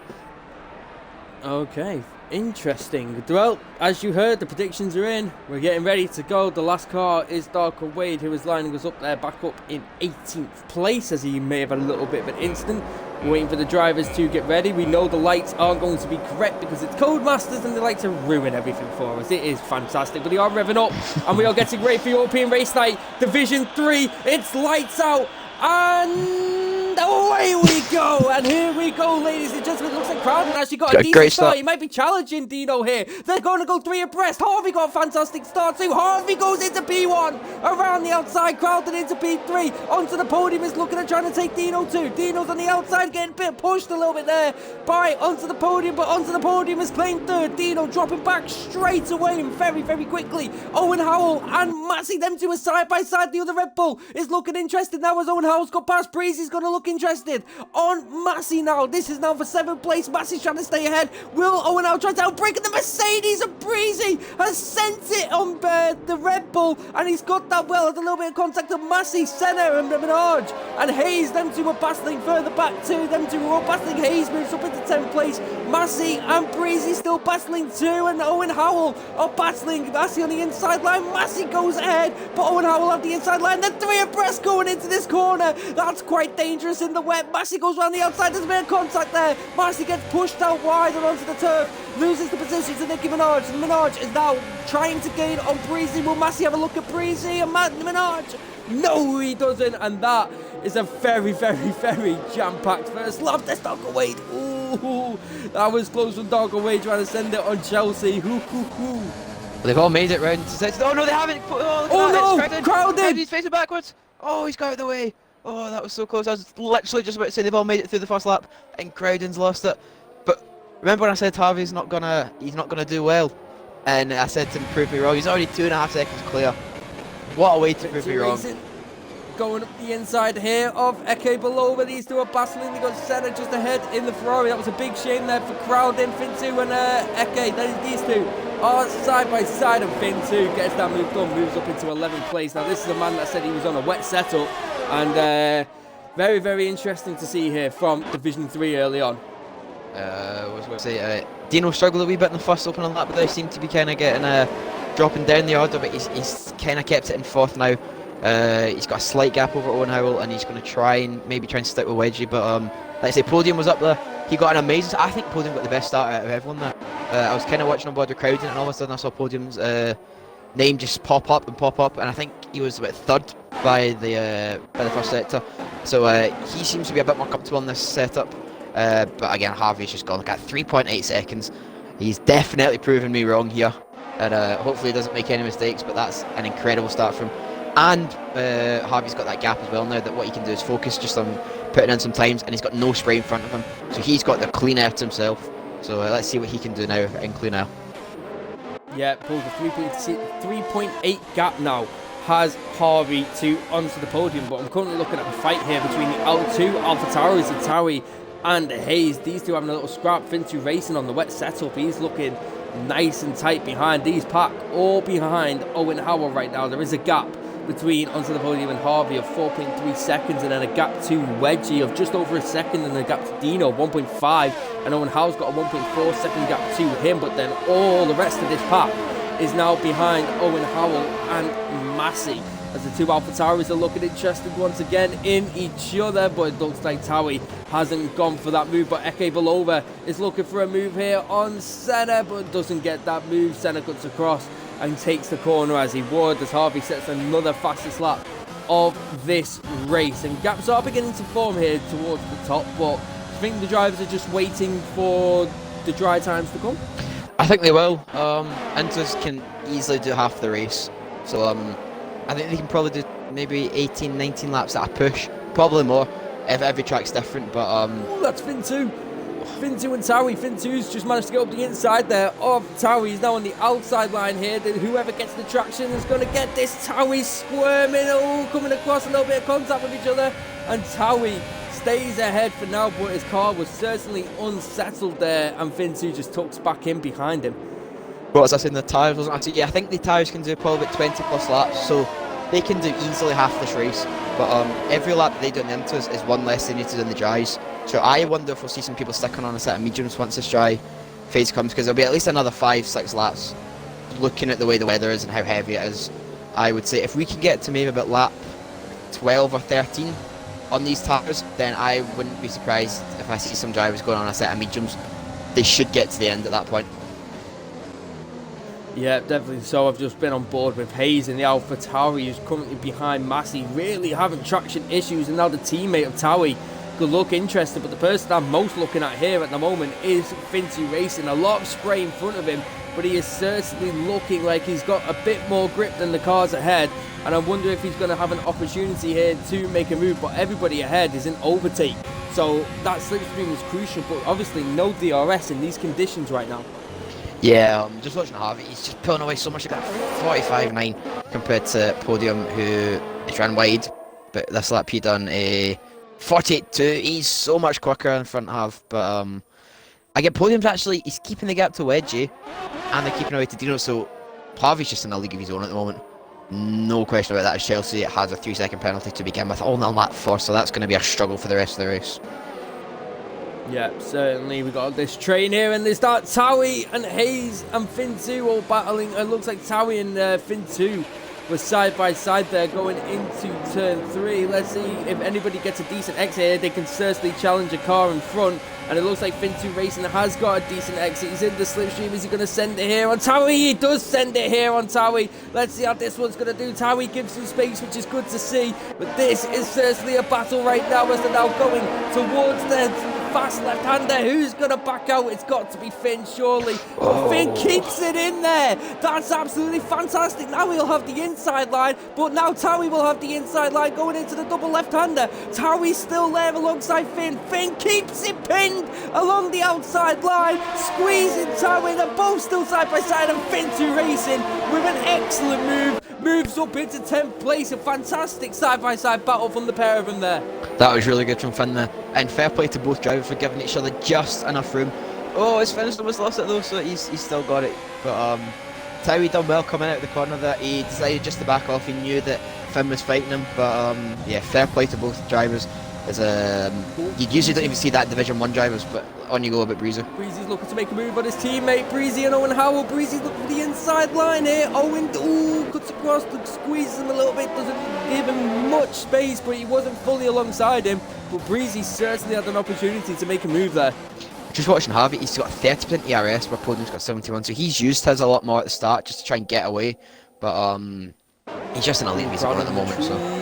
Speaker 1: Okay, interesting. Well, as you heard, the predictions are in. We're getting ready to go. The last car is Darko Wade, who is lining us up there, back up in 18th place, as he may have had a little bit of an incident. We're waiting for the drivers to get ready. We know the lights aren't going to be correct because it's Codemasters and they like to ruin everything for us. It is fantastic, but they are revving up and we are getting ready for European Race Night Division 3. It's lights out and away we go. And here we go, ladies and gentlemen. It looks like Crowden actually got a decent start. He might be challenging Dino here. They're going to go 3 abreast. Harvey got a fantastic start too. Harvey goes into P1 around the outside. Crowden into P3. Onto the podium is looking at trying to take Dino too. Dino's on the outside, getting a bit pushed a little bit there by onto the podium, but onto the podium is claimed third. Dino dropping back straight away and very, very quickly. Owen Howell and Massey, them two are side by side. The other Red Bull is looking interested now as Owen Howell's got past Breezy's going to look interested on Massey now. This is now for 7th place. Massey's trying to stay ahead. Will Owen Howell try to outbreak? And the Mercedes of Breezy has sent it on the Red Bull, and he's got that well at a little bit of contact of Massey, Senna and Menard and Hayes. Them two were battling further back too. Them two were all battling. Hayes moves up into 10th place. Massey and Breezy still battling too, and Owen Howell are battling. Massey on the inside line. Massey goes ahead, but Owen Howell on the inside line. Then 3 abreast going into this corner. That's quite dangerous in the wet. Massey goes around the outside. There's a bit of contact there. Massey gets pushed out wide and onto the turf. Loses the position to Nicky Minaj. And Minaj is now trying to gain on Breezy. Will Massey have a look at Breezy and Minaj? No, he doesn't. And that is a very, very, very jam-packed first lap. There's Darko Wade. Ooh, that was close from Darko Wade trying to send it on Chelsea.
Speaker 2: They've all made it round to 6. Oh no, they haven't.
Speaker 1: Oh no, Crowden.
Speaker 2: He's facing backwards. Oh, he's got out of the way. Oh, that was so close. I was literally just about to say they've all made it through the first lap, and Crowden's lost it. But remember when I said Harvey's not gonna do well, and I said to him, prove me wrong. He's already 2.5 seconds clear. What a way to prove me wrong.
Speaker 1: Going up the inside here of Eke below, where these two are battling. They got Senna just ahead in the Ferrari. That was a big shame there for Crowden. Fintu and Eke. These two are side by side, and Fintu gets that move done, moves up into 11th place. Now this is a man that said he was on a wet setup, and very, very interesting to see here from Division 3 early on.
Speaker 2: I was going to say, Dino struggled a wee bit in the first opening lap, but they seem to be kind of getting dropping down the order, but he's kind of kept it in 4th now. He's got a slight gap over Owen Howell, and he's going to try and stick with Wedgie, but like I say, Podium was up there. He got an amazing... I think Podium got the best start out of everyone there. I was kind of watching on board the crowd, and all of a sudden I saw Podium's name just pop up, and I think he was about 3rd by the first sector. So he seems to be a bit more comfortable in this setup. But again, Harvey's just gone at 3.8 seconds. He's definitely proven me wrong here, and hopefully he doesn't make any mistakes, but that's an incredible start from him. And Harvey's got that gap as well now, that what he can do is focus just on putting in some times, and he's got no spray in front of him, so he's got the clean air to himself. So let's see what he can do now in clean air.
Speaker 1: Yeah, pulls a 3.8 gap now. has Harvey onto the podium. But I'm currently looking at a fight here between the L2 AlphaTauris and Tauri and Hayes. These two having a little scrap. Fintu racing on the wet setup. He's looking nice and tight behind. These pack all behind Owen Howell right now. There is a gap between onto the podium and Harvey of 4.3 seconds, and then a gap to Wedgie of just over a second, and a gap to Dino of 1.5, and Owen Howell's got a 1.4 second gap to him. But then all the rest of this pack is now behind Owen Howell and Massey, as the two AlphaTauris are looking interested once again in each other. But it looks like Tauri hasn't gone for that move, but Eke Belova is looking for a move here on Senna, but doesn't get that move. Senna cuts across and takes the corner as he would, as Harvey sets another fastest lap of this race. And gaps are beginning to form here towards the top, but I think the drivers are just waiting for the dry times to come.
Speaker 2: I think they will. Inters can easily do half the race, so I think they can probably do maybe 18, 19 laps at a push, probably more if every track's different. But
Speaker 1: ooh, that's Fintu and Tauri. Fintu's just managed to get up the inside there of Tauri. He's now on the outside line here. Whoever gets the traction is going to get this. Tauri squirming, coming across, a little bit of contact with each other, and Tauri stays ahead for now, but his car was certainly unsettled there, and Fintu just tucks back in behind him.
Speaker 2: what was I saying, the tyres wasn't actually, yeah, I think the tyres can do probably about 20 plus laps, so they can do easily half this race. But every lap that they do in the inters is one less than they need to do in the dries. So I wonder if we'll see some people sticking on a set of mediums once this dry phase comes, because there'll be at least another 5-6 laps. Looking at the way the weather is and how heavy it is, I would say if we can get to maybe about lap 12 or 13 on these tyres, then I wouldn't be surprised if I see some drivers going on a set of mediums. They should get to the end at that point.
Speaker 1: Yeah, definitely so. I've just been on board with Hayes in the AlphaTauri, who's currently behind Massey, really having traction issues, and now the teammate of Tauri could look interested, but the person I'm most looking at here at the moment is Fintu Racing. A lot of spray in front of him, but he is certainly looking like he's got a bit more grip than the cars ahead, and I wonder if he's going to have an opportunity here to make a move. But everybody ahead is in overtake, so that slipstream is crucial, but obviously no DRS in these conditions right now.
Speaker 2: Yeah, just watching Harvey, he's just pulling away so much. He got 45.9 compared to Podium, who is ran wide, but this lap he done a 48.2. He's so much quicker in front half, but I get Podium's actually, he's keeping the gap to Wedgie, and they're keeping away to Dino, so Harvey's just in a league of his own at the moment. No question about that, as Chelsea has a 3-second penalty to begin with, all on lap 4, so that's going to be a struggle for the rest of the race.
Speaker 1: Yeah, certainly. We got this train here, and there's that Tauri and Hayes and Fintu all battling. It looks like Tauri and Fintu were side by side there going into turn 3. Let's see if anybody gets a decent exit here. They can certainly challenge a car in front, and it looks like Fintu Racing has got a decent exit. He's in the slipstream. Is he going to send it here on Tauri? He does send it here on Tauri. Let's see how this one's going to do. Tauri gives some space, which is good to see, but this is certainly a battle right now as they're now going towards the fast left-hander. Who's going to back out? It's got to be Finn, surely. But Finn keeps it in there. That's absolutely fantastic. Now he'll have the inside line, but now Tauri will have the inside line going into the double left-hander. Tauri's still there alongside Finn. Finn keeps it pinned along the outside line, squeezing Tauri. They're both still side by side, and Fintu Racing with an excellent move moves up into 10th place. A fantastic side-by-side battle from the pair of them there.
Speaker 2: That was really good from Finn there, and fair play to both drivers for giving each other just enough room. Oh, his Finn's almost lost it though, so he's still got it. But Tauri done well coming out of the corner there. He decided just to back off. He knew that Finn was fighting him, but yeah, fair play to both drivers. As you usually don't even see that Division 1 drivers, but on you go a bit Breezy.
Speaker 1: Breezy's looking to make a move on his teammate, Breezy and Owen Howell. Breezy's looking for the inside line here. Owen, cuts across, squeezes him a little bit, doesn't give him much space, but he wasn't fully alongside him. But Breezy certainly had an opportunity to make a move there.
Speaker 2: Just watching Harvey, he's got 30% ERS, where Podium's got 71, so he's used his a lot more at the start just to try and get away. But he's just in a lead at the moment, so.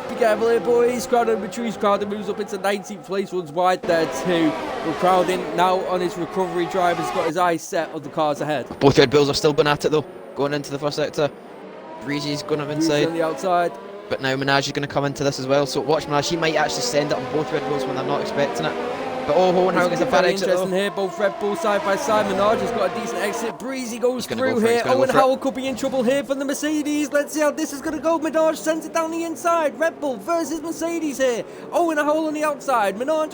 Speaker 1: Be careful here, boys. Crowded with trees. Crowded moves up into 19th place. Runs wide there too. But Crowding now on his recovery drive has got his eyes set on the cars ahead.
Speaker 2: Both Red Bulls are still going at it though. Going into the first sector. Breezy's going up inside.
Speaker 1: On the outside.
Speaker 2: But now Minaj is going to come into this as well. So watch Minaj. He might actually send it on both Red Bulls when they're not expecting it. But Hohenhauer gets a bad
Speaker 1: very
Speaker 2: exit
Speaker 1: interesting
Speaker 2: though.
Speaker 1: here. Both Red Bull side by side. Menard has got a decent exit. Breezy goes
Speaker 2: He's gonna
Speaker 1: through
Speaker 2: go for it,
Speaker 1: here.
Speaker 2: he's gonna go
Speaker 1: Owen
Speaker 2: for it.
Speaker 1: Howell could be in trouble here from the Mercedes. Let's see how this is going to go. Menard sends it down the inside. Red Bull versus Mercedes here. Owen Howell on the outside. Menard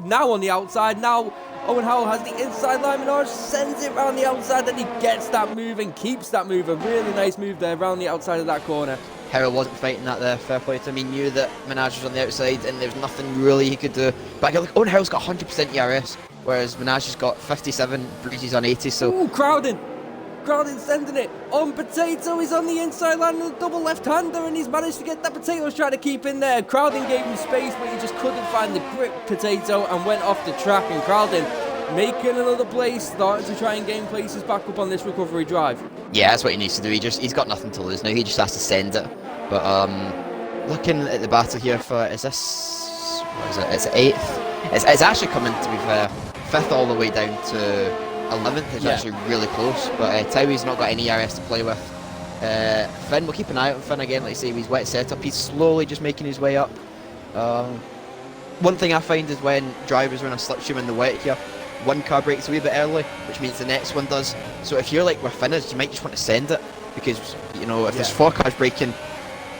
Speaker 1: now on the outside. Now Owen Howell has the inside line. Menard sends it round the outside. Then he gets that move and keeps that move. A really nice move there round the outside of that corner.
Speaker 2: Howell wasn't fighting that there, fair play to him. He knew that Minaj was on the outside and there was nothing really he could do. But look, Owen Howell's got 100% ERS, whereas Minaj has got 57, Breezy's on 80, so...
Speaker 1: Ooh, Crowden sending it on Potato. He's on the inside line with a double left-hander and he's managed to get that. Potato's trying to keep in there. Crowden gave him space but he just couldn't find the grip, Potato, and went off the track. And Crowden making another place, starting to try and gain places back up on this recovery drive.
Speaker 2: Yeah, that's what he needs to do. He's got nothing to lose now. He just has to send it. But looking at the battle here for, is this, what is it? It's 8th. It's actually coming to be fair, 5th all the way down to 11th. It's actually really close. But Towie's not got any ERS to play with. Finn, we'll keep an eye out on Finn again. Like I say, he's wet setup. He's slowly just making his way up. One thing I find is when drivers are in a slipstream in the wet here, one car breaks a wee bit early, which means the next one does. So if you're like, we're finished, you might just want to send it, because, you know, if there's 4 cars breaking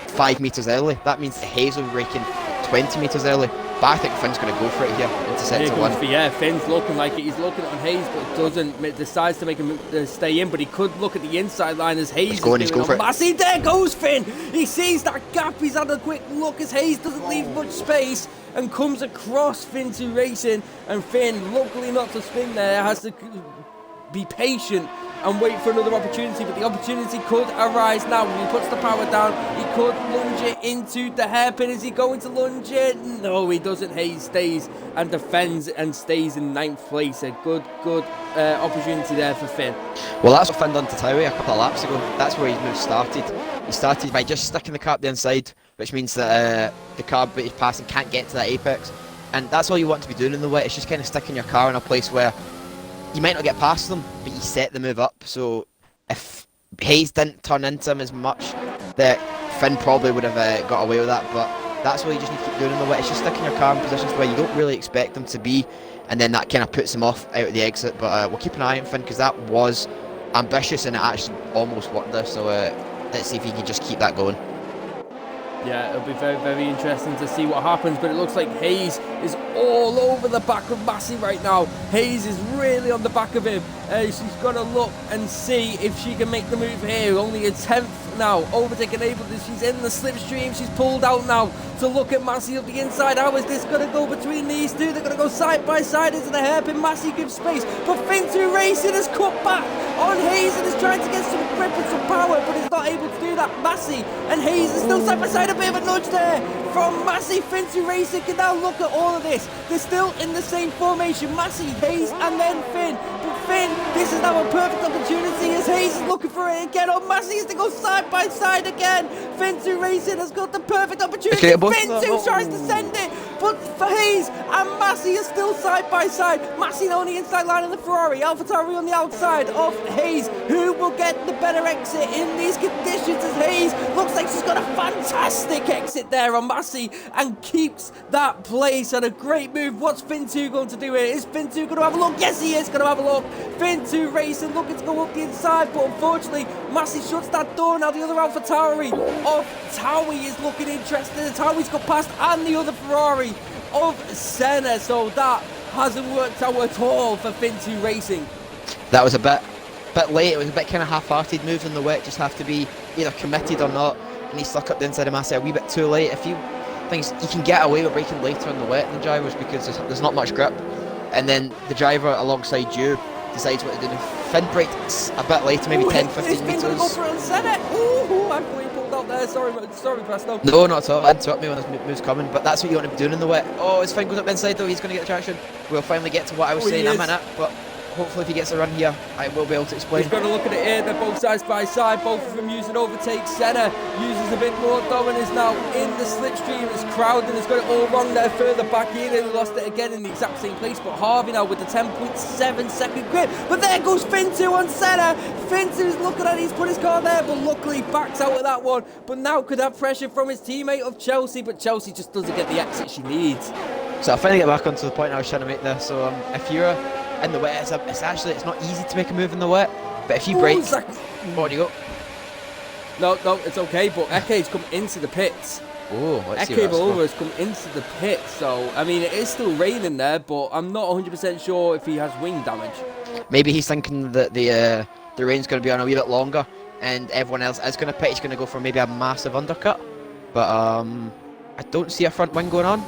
Speaker 2: 5 metres early, that means the Hayes will be breaking 20 metres early. But I think Finn's going to go for it here into sector 1.
Speaker 1: Yeah, Finn's looking like it. He's looking on Hayes, but decides to make him stay in. But he could look at the inside line as Hayes is doing a massive. There goes Finn. He sees that gap. He's had a quick look as Hayes doesn't leave much space and comes across Finn to racing. And Finn, luckily not to spin there, has to be patient and wait for another opportunity, but the opportunity could arise now. When he puts the power down, he could lunge it into the hairpin. Is he going to lunge it? No, he doesn't. Hayes stays and defends and stays in 9th place. A good opportunity there for Finn.
Speaker 2: Well, that's what Finn done to Towie a couple of laps ago. That's where his move started. He started by just sticking the car up the inside, which means that the car that he's passing can't get to that apex. And that's all you want to be doing in the wet. It's just kind of sticking your car in a place where you might not get past them, but you set the move up. So if Hayes didn't turn into him as much, that Finn probably would have got away with that. But that's what you just need to keep doing in the wet. It's just sticking your car in positions where you don't really expect them to be, and then that kind of puts him off out of the exit. But we'll keep an eye on Finn, because that was ambitious and it actually almost worked there. So let's see if he can just keep that going.
Speaker 1: Yeah, it'll be very, very interesting to see what happens, but it looks like Hayes is all over the back of Massey right now. Hayes is really on the back of him. She's going to look and see if she can make the move here. Only a 10th now, overtaking Ableton. She's in the slipstream. She's pulled out now to look at Massey up the inside. How is this going to go between these two? They're going to go side by side into the hairpin. Massey gives space, but Fin2 Racing has cut back on Hayes and is trying to get some grip and some power, but is not able to do that. Massey and Hayes are still side by side. A bit of a nudge there from Massey. Fin2 Racing can now look at all of this. They're still in the same formation. Massey, Hayes, and then Finn. But Finn, this is now a perfect opportunity as Hayes is looking for it again. Oh, Massey is to go side by side again. Fin2 Racing has got the perfect opportunity. Fin2 tries to send it, but for Hayes and Massey are still side by side. Massey on the inside line of the Ferrari. AlphaTauri on the outside of Hayes. Who will get the better exit in these conditions as Hayes looks like she's got a fantastic exit there on Massey and keeps that place, and a great move. What's Fin2 going to do here? Is Fin2 going to have a look? Yes, he is going to have a look. Fin2 Racing looking to go up the inside, but unfortunately Massey shuts that door. Now the other AlphaTauri of Towie is looking interested. Towie's got past, and the other Ferrari of Senna, so that hasn't worked out at all for Fin2 Racing.
Speaker 2: That was a bit late. It was a bit kind of half-hearted moves in the wet. Just have to be either committed or not. And he stuck up the inside of Massey a wee bit too late. If you can get away with braking later in the wet than drivers, because there's not much grip, and then the driver alongside you decides what to do. Finn braked a bit later, maybe 10-15 metres.
Speaker 1: Go for it on Senna. Ooh, I thought he pulled out there. Sorry, Presto.
Speaker 2: No, not at all. That interrupt me when this move's coming, but that's what you want to be doing in the wet. Oh, his Finn goes up the inside though. He's going to get the traction. We'll finally get to what I was saying in a minute, but hopefully if he gets a run here, I will be able to explain.
Speaker 1: He's got to look at it here. They're both sides by side. Both of them using overtake. Senna uses a bit more dominance now in the slipstream. It's Crowden has got it all wrong there. Further back in, and lost it again in the exact same place. But Harvey now with the 10.7 second grip. But there goes Fin2 on Senna. Fin2's looking at it. He's put his car there, but luckily backs out of that one. But now could have pressure from his teammate of Chelsea. But Chelsea just doesn't get the exit she needs.
Speaker 2: So I finally get back onto the point I was trying to make there. So if you're in the wet, it's not easy to make a move in the wet. But if you break, on you go.
Speaker 1: No, it's okay. But Eke's come into the pits.
Speaker 2: Oh, let's see
Speaker 1: Eke Balova has come into the pit. So I mean, it is still raining there, but I'm not 100% sure if he has wing damage.
Speaker 2: Maybe he's thinking that the rain's going to be on a wee bit longer, and everyone else is going to pit. He's going to go for maybe a massive undercut. But I don't see a front wing going on.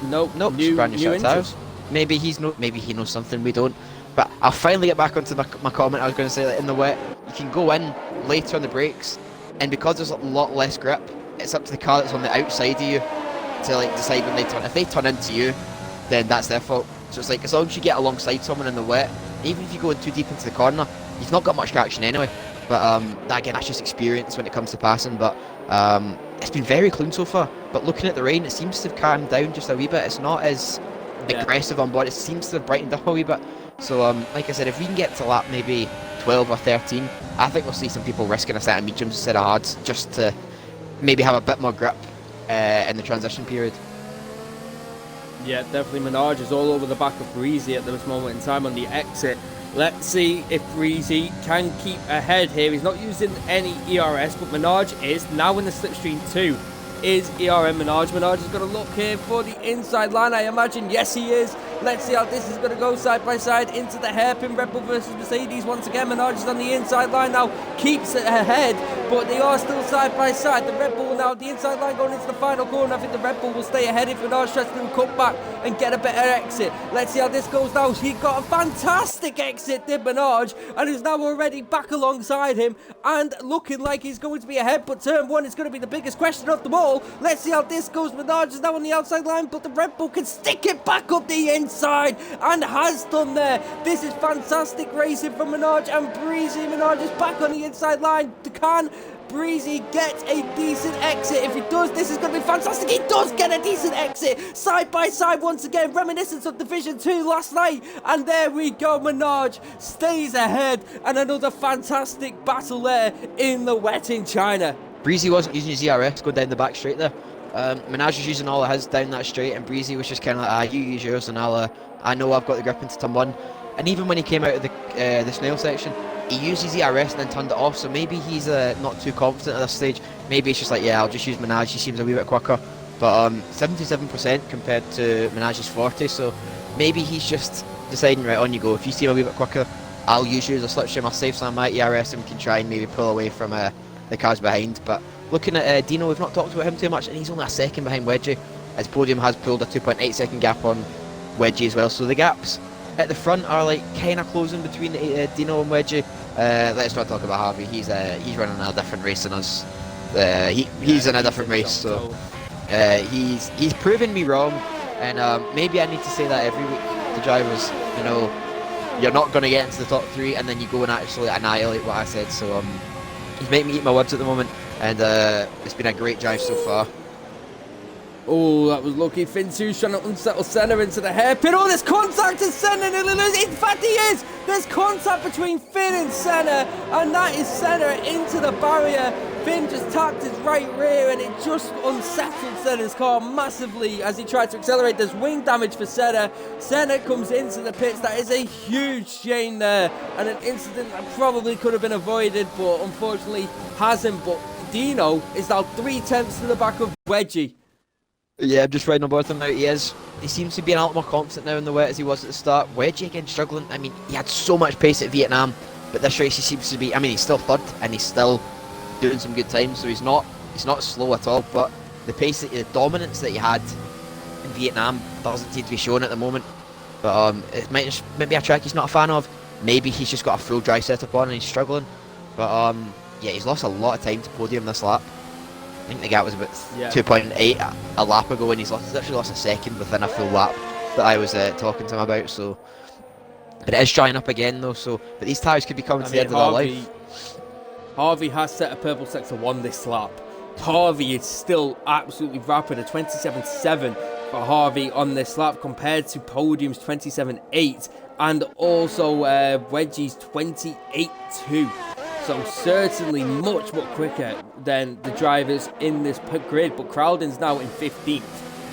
Speaker 1: Nope.
Speaker 2: New inches. Maybe he knows something we don't. But I'll finally get back onto my comment. I was going to say that in the wet, you can go in later on the brakes, and because there's a lot less grip, it's up to the car that's on the outside of you to like decide when they turn. If they turn into you, then that's their fault. So it's like as long as you get alongside someone in the wet, even if you go in too deep into the corner, you've not got much traction anyway. But again, that's just experience when it comes to passing. But it's been very clean so far. But looking at the rain, it seems to have calmed down just a wee bit. It's not as aggressive on board. It seems to have brightened up a wee bit. So like I said, if we can get to lap maybe 12 or 13, I think we'll see some people risking a set of mediums instead of hards just to maybe have a bit more grip in the transition period.
Speaker 1: Yeah, definitely. Minaj is all over the back of Breezy at this moment in time on the exit. Let's see if Breezy can keep ahead here. He's not using any ERS, but Minaj is now in the slipstream 2. Is ERN Minaj? Minaj is going to look here for the inside line, I imagine. Yes, he is. Let's see how this is going to go side by side into the hairpin. Red Bull versus Mercedes once again. Minaj is on the inside line now, keeps it ahead, but they are still side by side. The Red Bull now, the inside line going into the final corner. I think the Red Bull will stay ahead if Minaj tries to do a cutback and get a better exit. Let's see how this goes now. He got a fantastic exit, did Minaj, and is now already back alongside him and looking like he's going to be ahead, but turn 1 is going to be the biggest question of them all. Let's see how this goes. Minaj is now on the outside line, but the Red Bull can stick it back up the inside and has done there. This is fantastic racing from Minaj and Breezy. Minaj is back on the inside line. Can Breezy get a decent exit? If he does, this is going to be fantastic. He does get a decent exit. Side by side once again. Reminiscence of Division 2 last night. And there we go. Minaj stays ahead. And another fantastic battle there in the wet in China.
Speaker 2: Breezy wasn't using his ERS going down the back straight there. Minaj was using all of his down that straight, and Breezy was just kind of like, you use yours, and I know I've got the grip into turn 1. And even when he came out of the snail section, he used his ERS and then turned it off. So maybe he's not too confident at this stage. Maybe it's just like, yeah, I'll just use Minaj. He seems a wee bit quicker. But 77% compared to Minaj's 40. So maybe he's just deciding, right, on you go. If you seem a wee bit quicker, I'll use you as a slipstream. I'll save some of my ERS and we can try and maybe pull away from the cars behind. But looking at Dino, we've not talked about him too much, and he's only a second behind Wedgie. His podium has pulled a 2.8 second gap on Wedgie as well. So the gaps at the front are like kind of closing between Dino and Wedgie. Let's not talk about Harvey. He's running a different race than us. He's in a different race, so he's proven me wrong, and maybe I need to say that every week to drivers. You know, you're not going to get into the top 3, and then you go and actually annihilate what I said. So he's making me eat my words at the moment, and it's been a great drive so far.
Speaker 1: Oh, that was lucky. Finsu's trying to unsettle Senna into the hairpin. Oh, there's contact in Senna. In fact, he is. There's contact between Finn and Senna, and that is Senna into the barrier. Finn just tapped his right rear, and it just unsettled Senna's car massively as he tried to accelerate. There's wing damage for Senna. Senna comes into the pits. That is a huge shame there, and an incident that probably could have been avoided, but unfortunately hasn't. But Dino is now 3/10 to the back of Wedgie.
Speaker 2: Yeah, I'm just riding on board with him now. He seems to be a lot more confident now in the wet as he was at the start. Wedgie again struggling. I mean, he had so much pace at Vietnam, but this race he seems to be, I mean, he's still third and he's still doing some good times, so he's not slow at all, but the pace, the dominance that he had in Vietnam doesn't seem to be shown at the moment. But it might just maybe a track he's not a fan of. Maybe he's just got a full dry setup on and he's struggling. But yeah, he's lost a lot of time to podium this lap. I think the gap was about 2.8 a lap ago, and he's actually lost a second within a full lap that I was talking to him about. So, but it is drying up again though. So, but these tyres could be coming to the end of their life.
Speaker 1: Harvey has set a purple sector 1 this lap. Harvey is still absolutely rapid, a 27.7 for Harvey on this lap compared to Podium's 27.8 and also Wedgie's 28.2. So certainly much quicker than the drivers in this grid. But Crowden's now in 15th.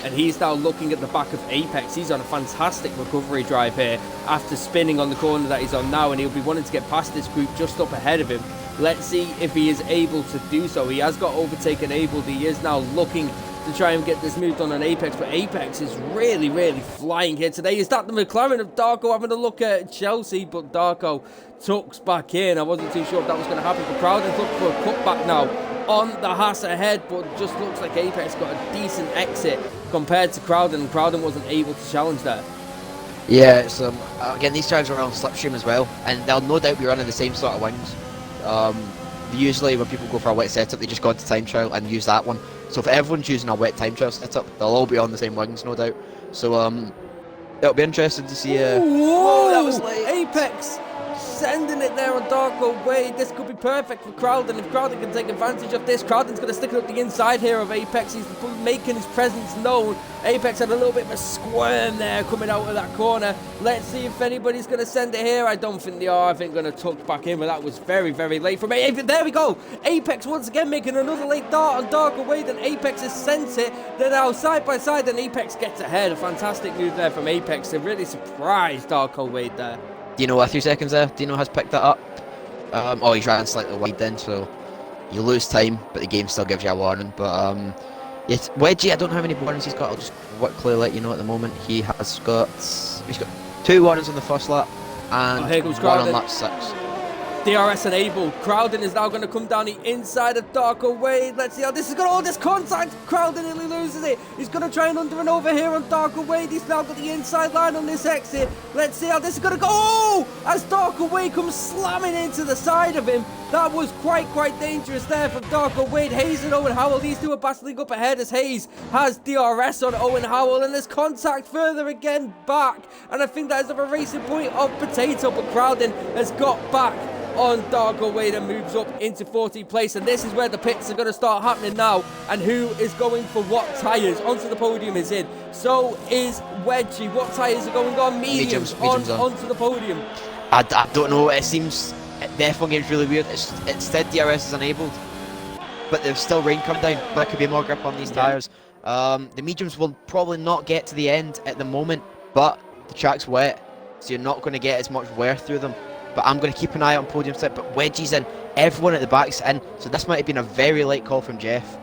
Speaker 1: and he's now looking at the back of Apex. He's on a fantastic recovery drive here after spinning on the corner that he's on now, and he'll be wanting to get past this group just up ahead of him. Let's see if he is able to do so. He has got overtake enabled. He is now looking to try and get this move done on Apex, but Apex is really, really flying here today. Is that the McLaren of Darko having a look at Chelsea? But Darko tucks back in. I wasn't too sure if that was going to happen. But Crowden's looking for a cutback now on the Haas ahead, but just looks like Apex got a decent exit compared to Crowden, and Crowden wasn't able to challenge there.
Speaker 2: Yeah, it's, again, these drivers are on slipstream as well, and they'll no doubt be running the same sort of wings. Usually when people go for a wet setup, they just go into time trial and use that one. So if everyone's using a wet time trial setup, they'll all be on the same wings, no doubt. So it'll be interesting to see.
Speaker 1: Whoa, that was late. Apex sending it there on Darko Wade. This could be perfect for Crowden. If Crowden can take advantage of this, Crowden's going to stick it up the inside here of Apex. He's making his presence known. Apex had a little bit of a squirm there coming out of that corner. Let's see if anybody's going to send it here. I don't think they are. I think they're going to tuck back in, but that was very, very late from Apex. There we go. Apex once again making another late dart on Darko Wade, and Apex has sent it. They're now side by side, and Apex gets ahead. A fantastic move there from Apex to really surprise Darko Wade there.
Speaker 2: Dino a few seconds there. Dino has picked that up. Oh, he's ran slightly wide then, so you lose time, but the game still gives you a warning. But yes, Wedgie, I don't know how many warnings he's got. I'll just quickly let you know at the moment. He's got 2 warnings on the first lap and
Speaker 1: here comes
Speaker 2: 1 on
Speaker 1: Crowden.
Speaker 2: lap 6.
Speaker 1: DRS enabled. Crowden is now going to come down the inside of Darko Wade. Let's see how this is going to... Oh, this contact! Crowden nearly loses it. He's going to try and under and over here on Darko Wade. He's now got the inside line on this exit. Let's see how this is going to go. Oh! As Darko Wade comes slamming into the side of him. That was quite dangerous there from Darko Wade. Hayes and Owen Howell, these two are battling up ahead as Hayes has DRS on Owen Howell, and there's contact further again back. And I think that is of a racing point of Potato, but Crowden has got back on Darko Wade and moves up into 14th place, and this is where the pits are going to start happening now, and who is going for what tyres. Onto the podium is in, so is Wedgie. What tyres are going on? Mediums onto the podium.
Speaker 2: I don't know, it seems the F1 game's really weird. It said DRS is enabled, but there's still rain coming down. There could be more grip on these tyres. The mediums will probably not get to the end at the moment, but the track's wet, so you're not going to get as much wear through them. But I'm going to keep an eye on podium set. But Wedgie's in, everyone at the back's in, so this might have been a very late call from Jeff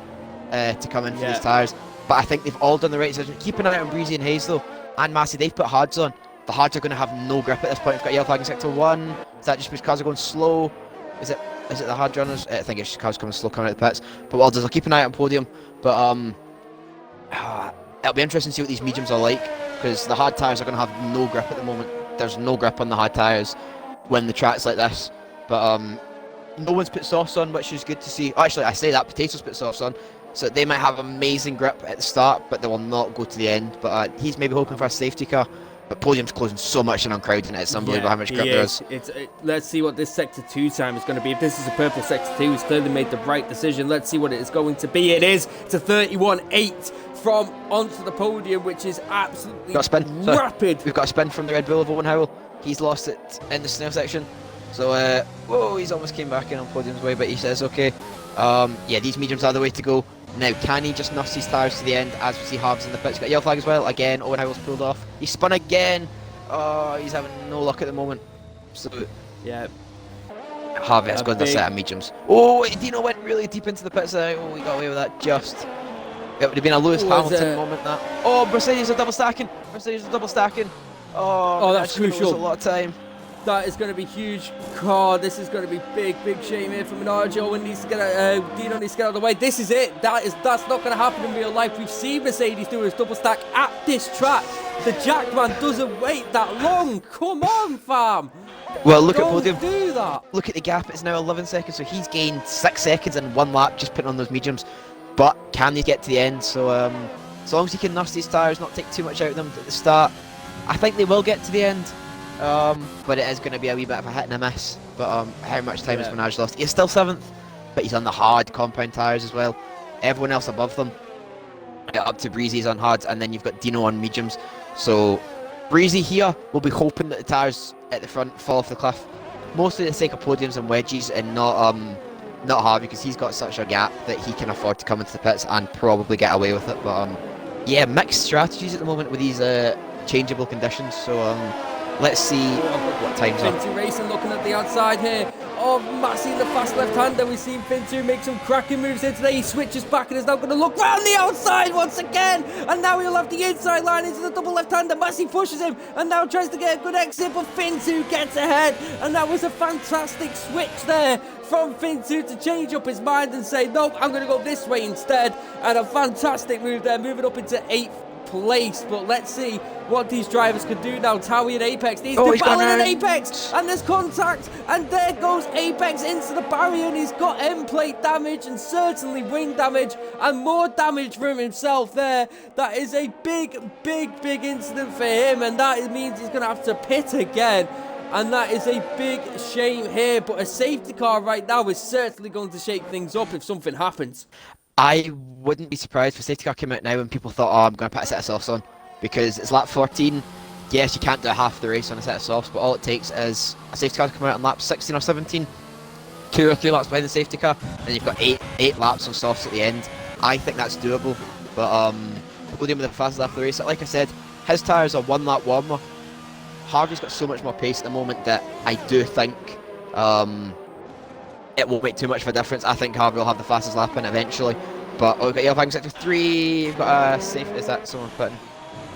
Speaker 2: to come in for these tyres. But I think they've all done the right decision. Keep an eye on Breezy and Hayes though, and Massey. They've put hards on. The hards are going to have no grip at this point. We've got yellow flag in sector 1. Is that just because cars are going slow? Is it the hard runners? I think it's just cars coming slow coming out of the pits. But what I'll do is I'll keep an eye on podium. But it'll be interesting to see what these mediums are like, because the hard tyres are going to have no grip at the moment. There's no grip on the hard tyres when the track's like this. But no one's put softs on, which is good to see. Actually, I say that Potatoes put softs on, so they might have amazing grip at the start, but they will not go to the end. But he's maybe hoping for a safety car. But podium's closing so much in on Crowden, it's unbelievable how much grip there is.
Speaker 1: Let's see what this sector 2 time is going to be. If this is a purple sector 2, he's clearly made the right decision. Let's see what it is going to be. It is. It's a 31.8 from onto the podium, which is absolutely rapid.
Speaker 2: We've got a spin from the Red Bull of Owen Howell. He's lost it in the snail section. So, whoa, he's almost came back in on podium's way, but he says, okay. Yeah, these mediums are the way to go. Now, can he just nuss his tyres to the end, as we see Harv's in the pits? Got a yellow flag as well. Again, Owen Howell's pulled off. He spun again. Oh, he's having no luck at the moment. So,
Speaker 1: yeah.
Speaker 2: Harvey has got the set of mediums. Oh, Dino went really deep into the pits there. Oh, he got away with that just. It would have been a Lewis Hamilton moment, that. Oh, Mercedes are double stacking. Oh,
Speaker 1: that's crucial.
Speaker 2: A lot of time.
Speaker 1: That is going to be huge. God, this is going to be big shame here from Minardi. Owen needs to get Dino needs to get out of the way. This is it. That's not going to happen in real life. We've seen Mercedes do his double stack at this track. The Jackman doesn't wait that long. Come on, fam.
Speaker 2: Well, look at podium.
Speaker 1: Do that.
Speaker 2: Look at the gap. It's now 11 seconds, so he's gained 6 seconds in 1 lap just putting on those mediums. But can he get to the end? So as long as he can nurse these tyres, not take too much out of them at the start, I think they will get to the end. But it is going to be a wee bit of a hit and a miss. But how much time has Minaj lost? He's still 7th, but he's on the hard compound tyres as well. Everyone else above them, up to Breezy's on hards, and then you've got Dino on mediums. So Breezy here will be hoping that the tyres at the front fall off the cliff, mostly for the sake of podiums and wedges, and not Harvey, because he's got such a gap that he can afford to come into the pits and probably get away with it. But Yeah, mixed strategies at the moment with these changeable conditions. So let's see what times are.
Speaker 1: Fintu Racing looking at the outside here of Massey, the fast left-hander. We've seen Fintu make some cracking moves here today. He switches back and is now going to look round the outside once again. And now he'll have the inside line into the double left-hander. Massey pushes him and now tries to get a good exit, but Fintu gets ahead. And that was a fantastic switch there from Fintu to change up his mind and say, nope, I'm going to go this way instead. And a fantastic move there, moving up into 8th place. But let's see what these drivers could do now. Towie and Apex needs to battle in Apex, and there's contact, and there goes Apex into the barrier, and he's got end plate damage and certainly wing damage and more damage from himself there. That is a big incident for him, and that means he's going to have to pit again. And that is a big shame here, but a safety car right now is certainly going to shake things up if something happens.
Speaker 2: I wouldn't be surprised if a safety car came out now and people thought, oh, I'm going to put a set of softs on. Because it's lap 14. Yes, you can't do half the race on a set of softs, but all it takes is a safety car to come out on lap 16 or 17. 2 or 3 laps behind the safety car, and you've got 8 laps on softs at the end. I think that's doable, but podium with the fastest lap of the race. Like I said, his tyres are 1 lap warmer. Harvey's got so much more pace at the moment that I do think it won't make too much of a difference. I think Harvey will have the fastest lap in eventually. But we've got Yellow Sector 3, we've got a safe, is that someone putting?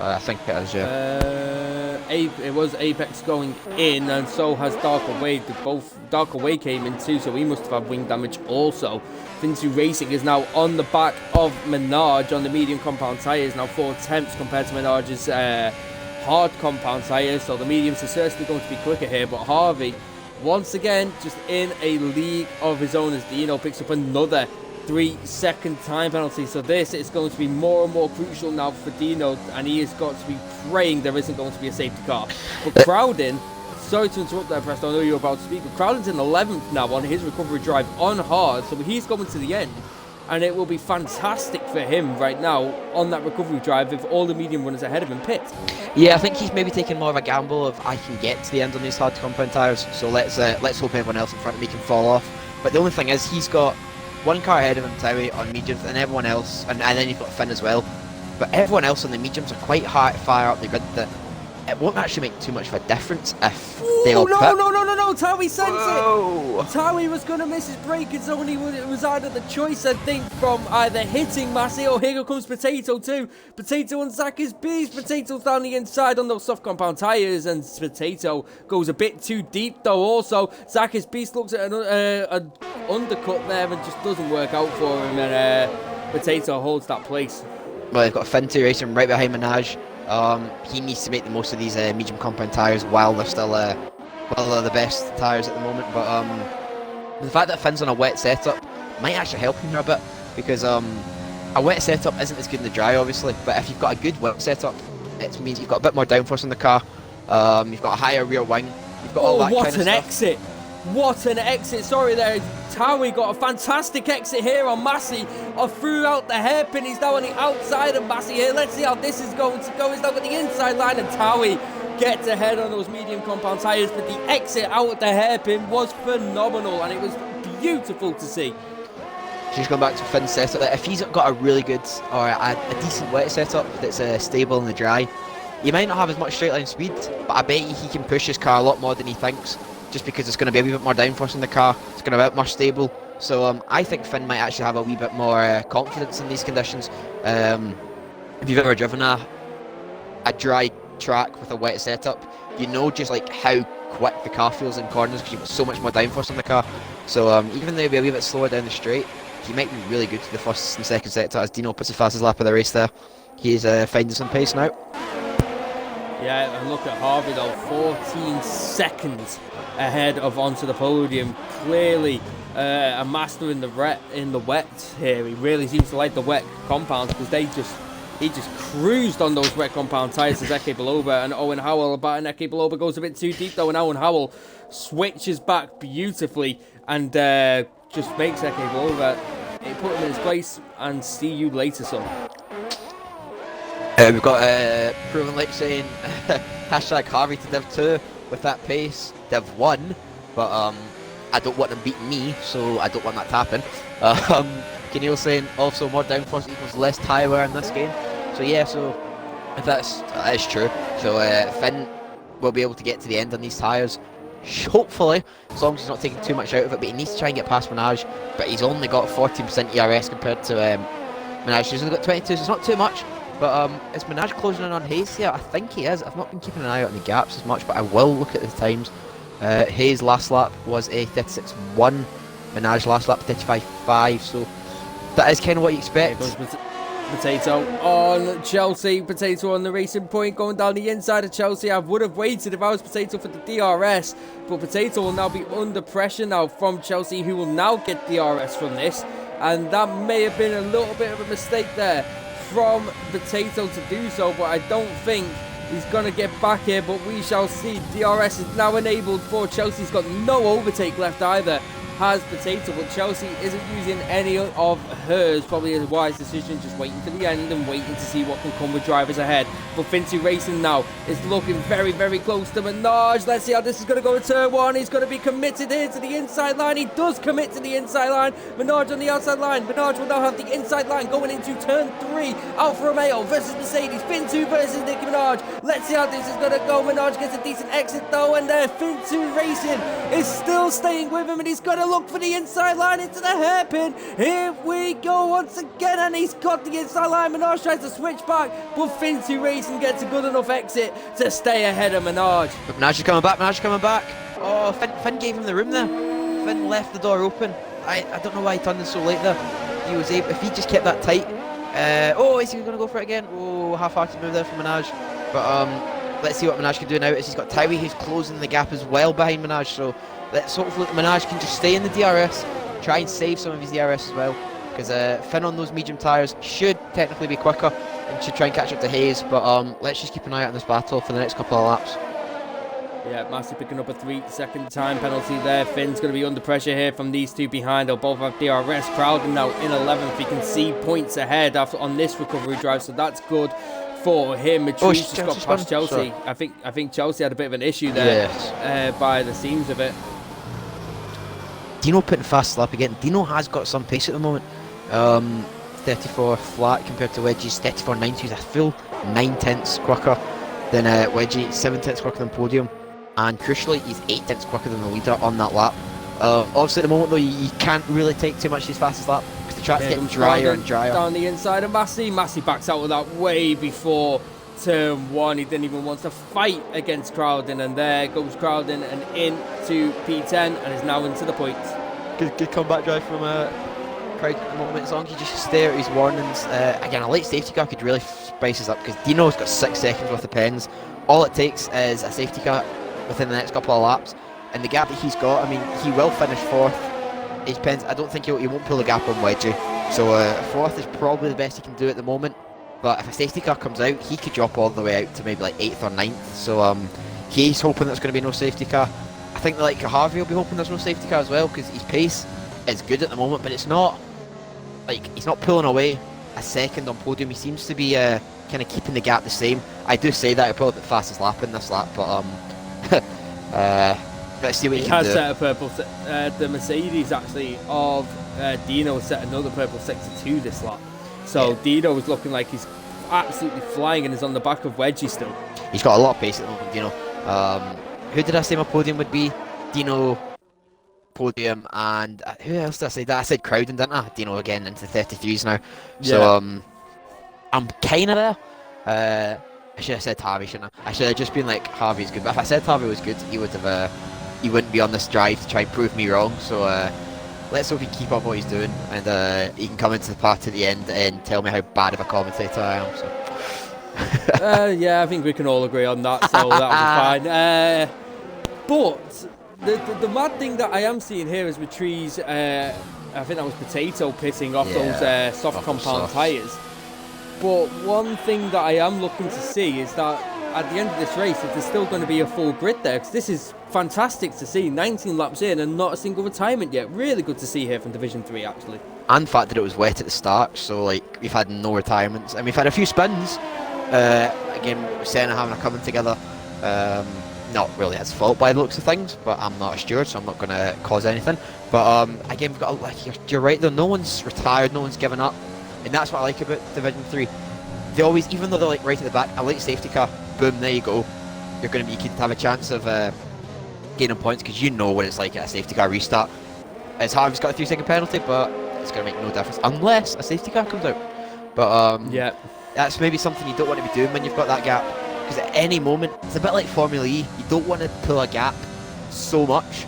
Speaker 2: I think it is, yeah.
Speaker 1: It was Apex going in, and so has Dark Away. Both Dark Away came in too, so he must have had wing damage also. Fintu Racing is now on the back of Menage on the medium compound tyres, now 4 tenths compared to Menage's hard compound tyres, so the mediums are certainly going to be quicker here. But Harvey, once again, just in a league of his own as Dino picks up another 3-second time penalty. So this is going to be more and more crucial now for Dino, and he has got to be praying there isn't going to be a safety car. But Crowden, sorry to interrupt there, Preston, I know you were about to speak, but Crowden's in 11th now on his recovery drive on hard, so he's going to the end. And it will be fantastic for him right now on that recovery drive if all the medium runners ahead of him pit.
Speaker 2: Yeah, I think he's maybe taking more of a gamble of I can get to the end on these hard compound tyres, so let's hope everyone else in front of me can fall off. But the only thing is, he's got 1 car ahead of him, Towie, on mediums, and everyone else, and then you've got Finn as well. But everyone else on the mediums are quite far up the grid that it won't actually make too much of a difference if they all pit.
Speaker 1: No, Towie sent it! Towie was going to miss his braking zone. It was either the choice, I think, from either hitting Massey, or here comes Potato too. Potato on Zach's Beast. Potato's down the inside on those soft compound tyres, and Potato goes a bit too deep though also. Zach's Beast looks at an undercut there and just doesn't work out for him, and Potato holds that place.
Speaker 2: Well, they've got Fintu racing right behind Menage. He needs to make the most of these medium compound tyres while they're still the best tyres at the moment. But the fact that Finn's on a wet setup might actually help him a bit, because a wet setup isn't as good in the dry, obviously. But if you've got a good wet setup, it means you've got a bit more downforce in the car. You've got a higher rear wing. You've got all that kind of stuff.
Speaker 1: Exit! What an exit! Sorry there, Towie got a fantastic exit here on Massey. Threw out the hairpin. He's now on the outside of Massey here. Let's see how this is going to go. He's now got the inside line, and Towie gets ahead on those medium compound tyres. But the exit out of the hairpin was phenomenal, and it was beautiful to see.
Speaker 2: She's gone back to Finn's setup. If he's got a really good or a decent wet setup that's stable in the dry, he might not have as much straight line speed, but I bet he can push his car a lot more than he thinks. Just because it's going to be a wee bit more downforce in the car, it's going to be a bit more stable. So I think Finn might actually have a wee bit more confidence in these conditions. If you've ever driven a dry track with a wet setup, you know just like how quick the car feels in corners because you've got so much more downforce in the car. So even though he'll be a wee bit slower down the straight, he might be really good for the first and second sector as Dino puts the fastest lap of the race there. He's finding some pace now.
Speaker 1: Yeah, and look at Harvey though, 14 seconds ahead of onto the podium. Clearly a master in the wet here. He really seems to like the wet compounds because he just cruised on those wet compound tyres as Eke Beloba, and Owen Howell. But Eke Beloba goes a bit too deep though, and Owen Howell switches back beautifully and just makes Eke Beloba put him in his place. And see you later, son.
Speaker 2: We've got Proven Lake saying hashtag Harvey to Div 2 with that pace. Div 1, but I don't want them beating me, so I don't want that to happen. Keneal saying also more downforce equals less tyre wear in this game. So yeah, so if that is true. So Finn will be able to get to the end on these tyres. Hopefully, as long as he's not taking too much out of it, but he needs to try and get past Minaj. But he's only got 14% ERS compared to Minaj. He's only got 22, so it's not too much. But is Minaj closing in on Hayes here? I think he is. I've not been keeping an eye out on the gaps as much, but I will look at the times. Hayes' last lap was a 36.1. Minaj last lap 35.5. So that is kind of what you expect.
Speaker 1: Potato on Chelsea. Potato on the racing point, going down the inside of Chelsea. I would have waited if I was Potato for the DRS, but Potato will now be under pressure now from Chelsea, who will now get DRS from this, and that may have been a little bit of a mistake there from Potato to do so, but I don't think he's going to get back here, but we shall see. DRS is now enabled for Chelsea. He's got no overtake left either, has Potato, but Chelsea isn't using any of hers. Probably a wise decision, just waiting for the end and waiting to see what can come with drivers ahead. But Finty Racing now is looking very, very close to Minaj. Let's see how this is going to go in turn one. He's going to be committed here to the inside line. He does commit to the inside line. Minaj on the outside line. Minaj will now have the inside line going into turn 3. Alfa Romeo versus Mercedes. Fintu versus Nicki Minaj. Let's see how this is going to go. Minaj gets a decent exit though, and Fintu Racing is still staying with him, and he's going to look for the inside line into the hairpin. Here we go once again, and he's got the inside line. Minaj tries to switch back, but Finty Racing gets a good enough exit to stay ahead of Minaj.
Speaker 2: But Minaj is coming back. Minaj is coming back. Oh, Finn gave him the room there. Finn left the door open. I don't know why he turned in so late there. He was able, if he just kept that tight. Oh, is he going to go for it again? Oh, half-hearted move there from Minaj. But let's see what Minaj can do now. As he's got Tyree who's closing the gap as well behind Minaj. So let's hopefully Minaj can just stay in the DRS, try and save some of his DRS as well, because Finn on those medium tyres should technically be quicker and should try and catch up to Hayes. But let's just keep an eye out on this battle for the next couple of laps.
Speaker 1: Yeah, Massey picking up a 3-second time penalty there. Finn's going to be under pressure here from these two behind. They'll both have DRS. Crowden now in 11th. He can see points ahead after on this recovery drive, so that's good for him. Matrice just got past Chelsea. I think Chelsea had a bit of an issue there, yes, by the seams of it.
Speaker 2: Dino putting fast lap again. Dino has got some pace at the moment. 34 flat compared to Wedgie's 34.9. He's a full 9/10 quicker than Wedgie, 7/10 quicker than Podium, and crucially he's 8/10 quicker than the leader on that lap. Obviously at the moment though you can't really take too much his fastest lap because the track's getting drier and drier.
Speaker 1: Down the inside of Massey. Massey backs out with that way before turn 1. He didn't even want to fight against Crowden, and there goes Crowden and into P10 and is now into the points.
Speaker 2: Good comeback drive from Crowd at the moment. As long as you just stay out his warnings. Again, a late safety car could really spice us up because Dino's got 6 seconds worth of pens. All it takes is a safety car within the next couple of laps, and the gap that he's got, I mean, he will finish 4th. His pens, I don't think he won't pull the gap on Wedgie, so 4th is probably the best he can do at the moment. But if a safety car comes out, he could drop all the way out to maybe like 8th or 9th. So he's hoping there's going to be no safety car. I think like Harvey will be hoping there's no safety car as well, because his pace is good at the moment, but it's not like he's not pulling away a second on Podium. He seems to be kind of keeping the gap the same. I do say that he'll probably be the fastest lap in this lap, but let's see what he can do.
Speaker 1: He has set a purple. The Mercedes actually of Dino set another purple sector 2 this lap. So yeah. Dino is looking like he's absolutely flying and is on the back of Wedgie still. He's
Speaker 2: got a lot of pace at the moment, Dino. Who did I say my Podium would be? Dino, Podium, and who else did I say that? I said Crowden, didn't I? Dino again into 33s now. Yeah. So I'm kind of there. I should have said Harvey, shouldn't I? I should have just been like, Harvey's good. But if I said Harvey was good, he would have. He wouldn't be on this drive to try and prove me wrong. So let's hope he can keep up what he's doing, and he can come into the party at the end and tell me how bad of a commentator I am. So.
Speaker 1: Yeah, I think we can all agree on that, so that'll be fine. But the mad thing that I am seeing here is with Trees, I think that was Potato pitting off those soft compound tyres. But one thing that I am looking to see is that at the end of this race, if there's still going to be a full grid there, because this is fantastic to see. 19 laps in and not a single retirement yet. Really good to see here from Division 3, actually.
Speaker 2: And the fact that it was wet at the start, so like we've had no retirements. And we've had a few spins. Again, Senna having a coming together. Not really his fault by the looks of things, but I'm not a steward, so I'm not going to cause anything. But again, we've got you're right though. No one's retired, no one's given up, and that's what I like about Division 3. they always, even though they're like right at the back, a late safety car, boom, there you go. You can have a chance of gaining points, because you know what it's like at a safety car restart. It's Harvey's got a 3-second penalty, but it's going to make no difference unless a safety car comes out. But
Speaker 1: yeah,
Speaker 2: that's maybe something you don't want to be doing when you've got that gap, because at any moment, it's a bit like Formula E. You don't want to pull a gap so much.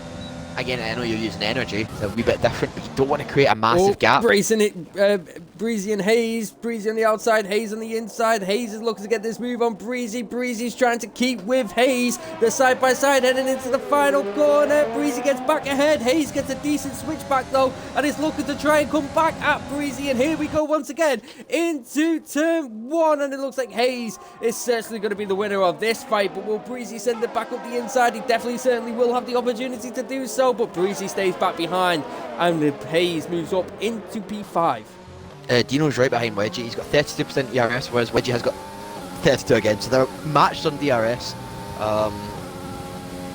Speaker 2: Again, I know you're using energy, it's a wee bit different, but you don't want to create a massive gap.
Speaker 1: Bracing it, Breezy and Hayes. Breezy on the outside, Hayes on the inside. Hayes is looking to get this move on Breezy. Breezy's trying to keep with Hayes. They're side by side heading into the final corner. Breezy gets back ahead. Hayes gets a decent switchback though, and is looking to try and come back at Breezy. And here we go once again into turn 1, and it looks like Hayes is certainly going to be the winner of this fight. But will Breezy send it back up the inside? He definitely certainly will have the opportunity to do so, but Breezy stays back behind, and the Hayes moves up into P5.
Speaker 2: Dino's right behind Wedgie. He's got 32% ERS, whereas Wedgie has got 32 again. So they're matched on DRS.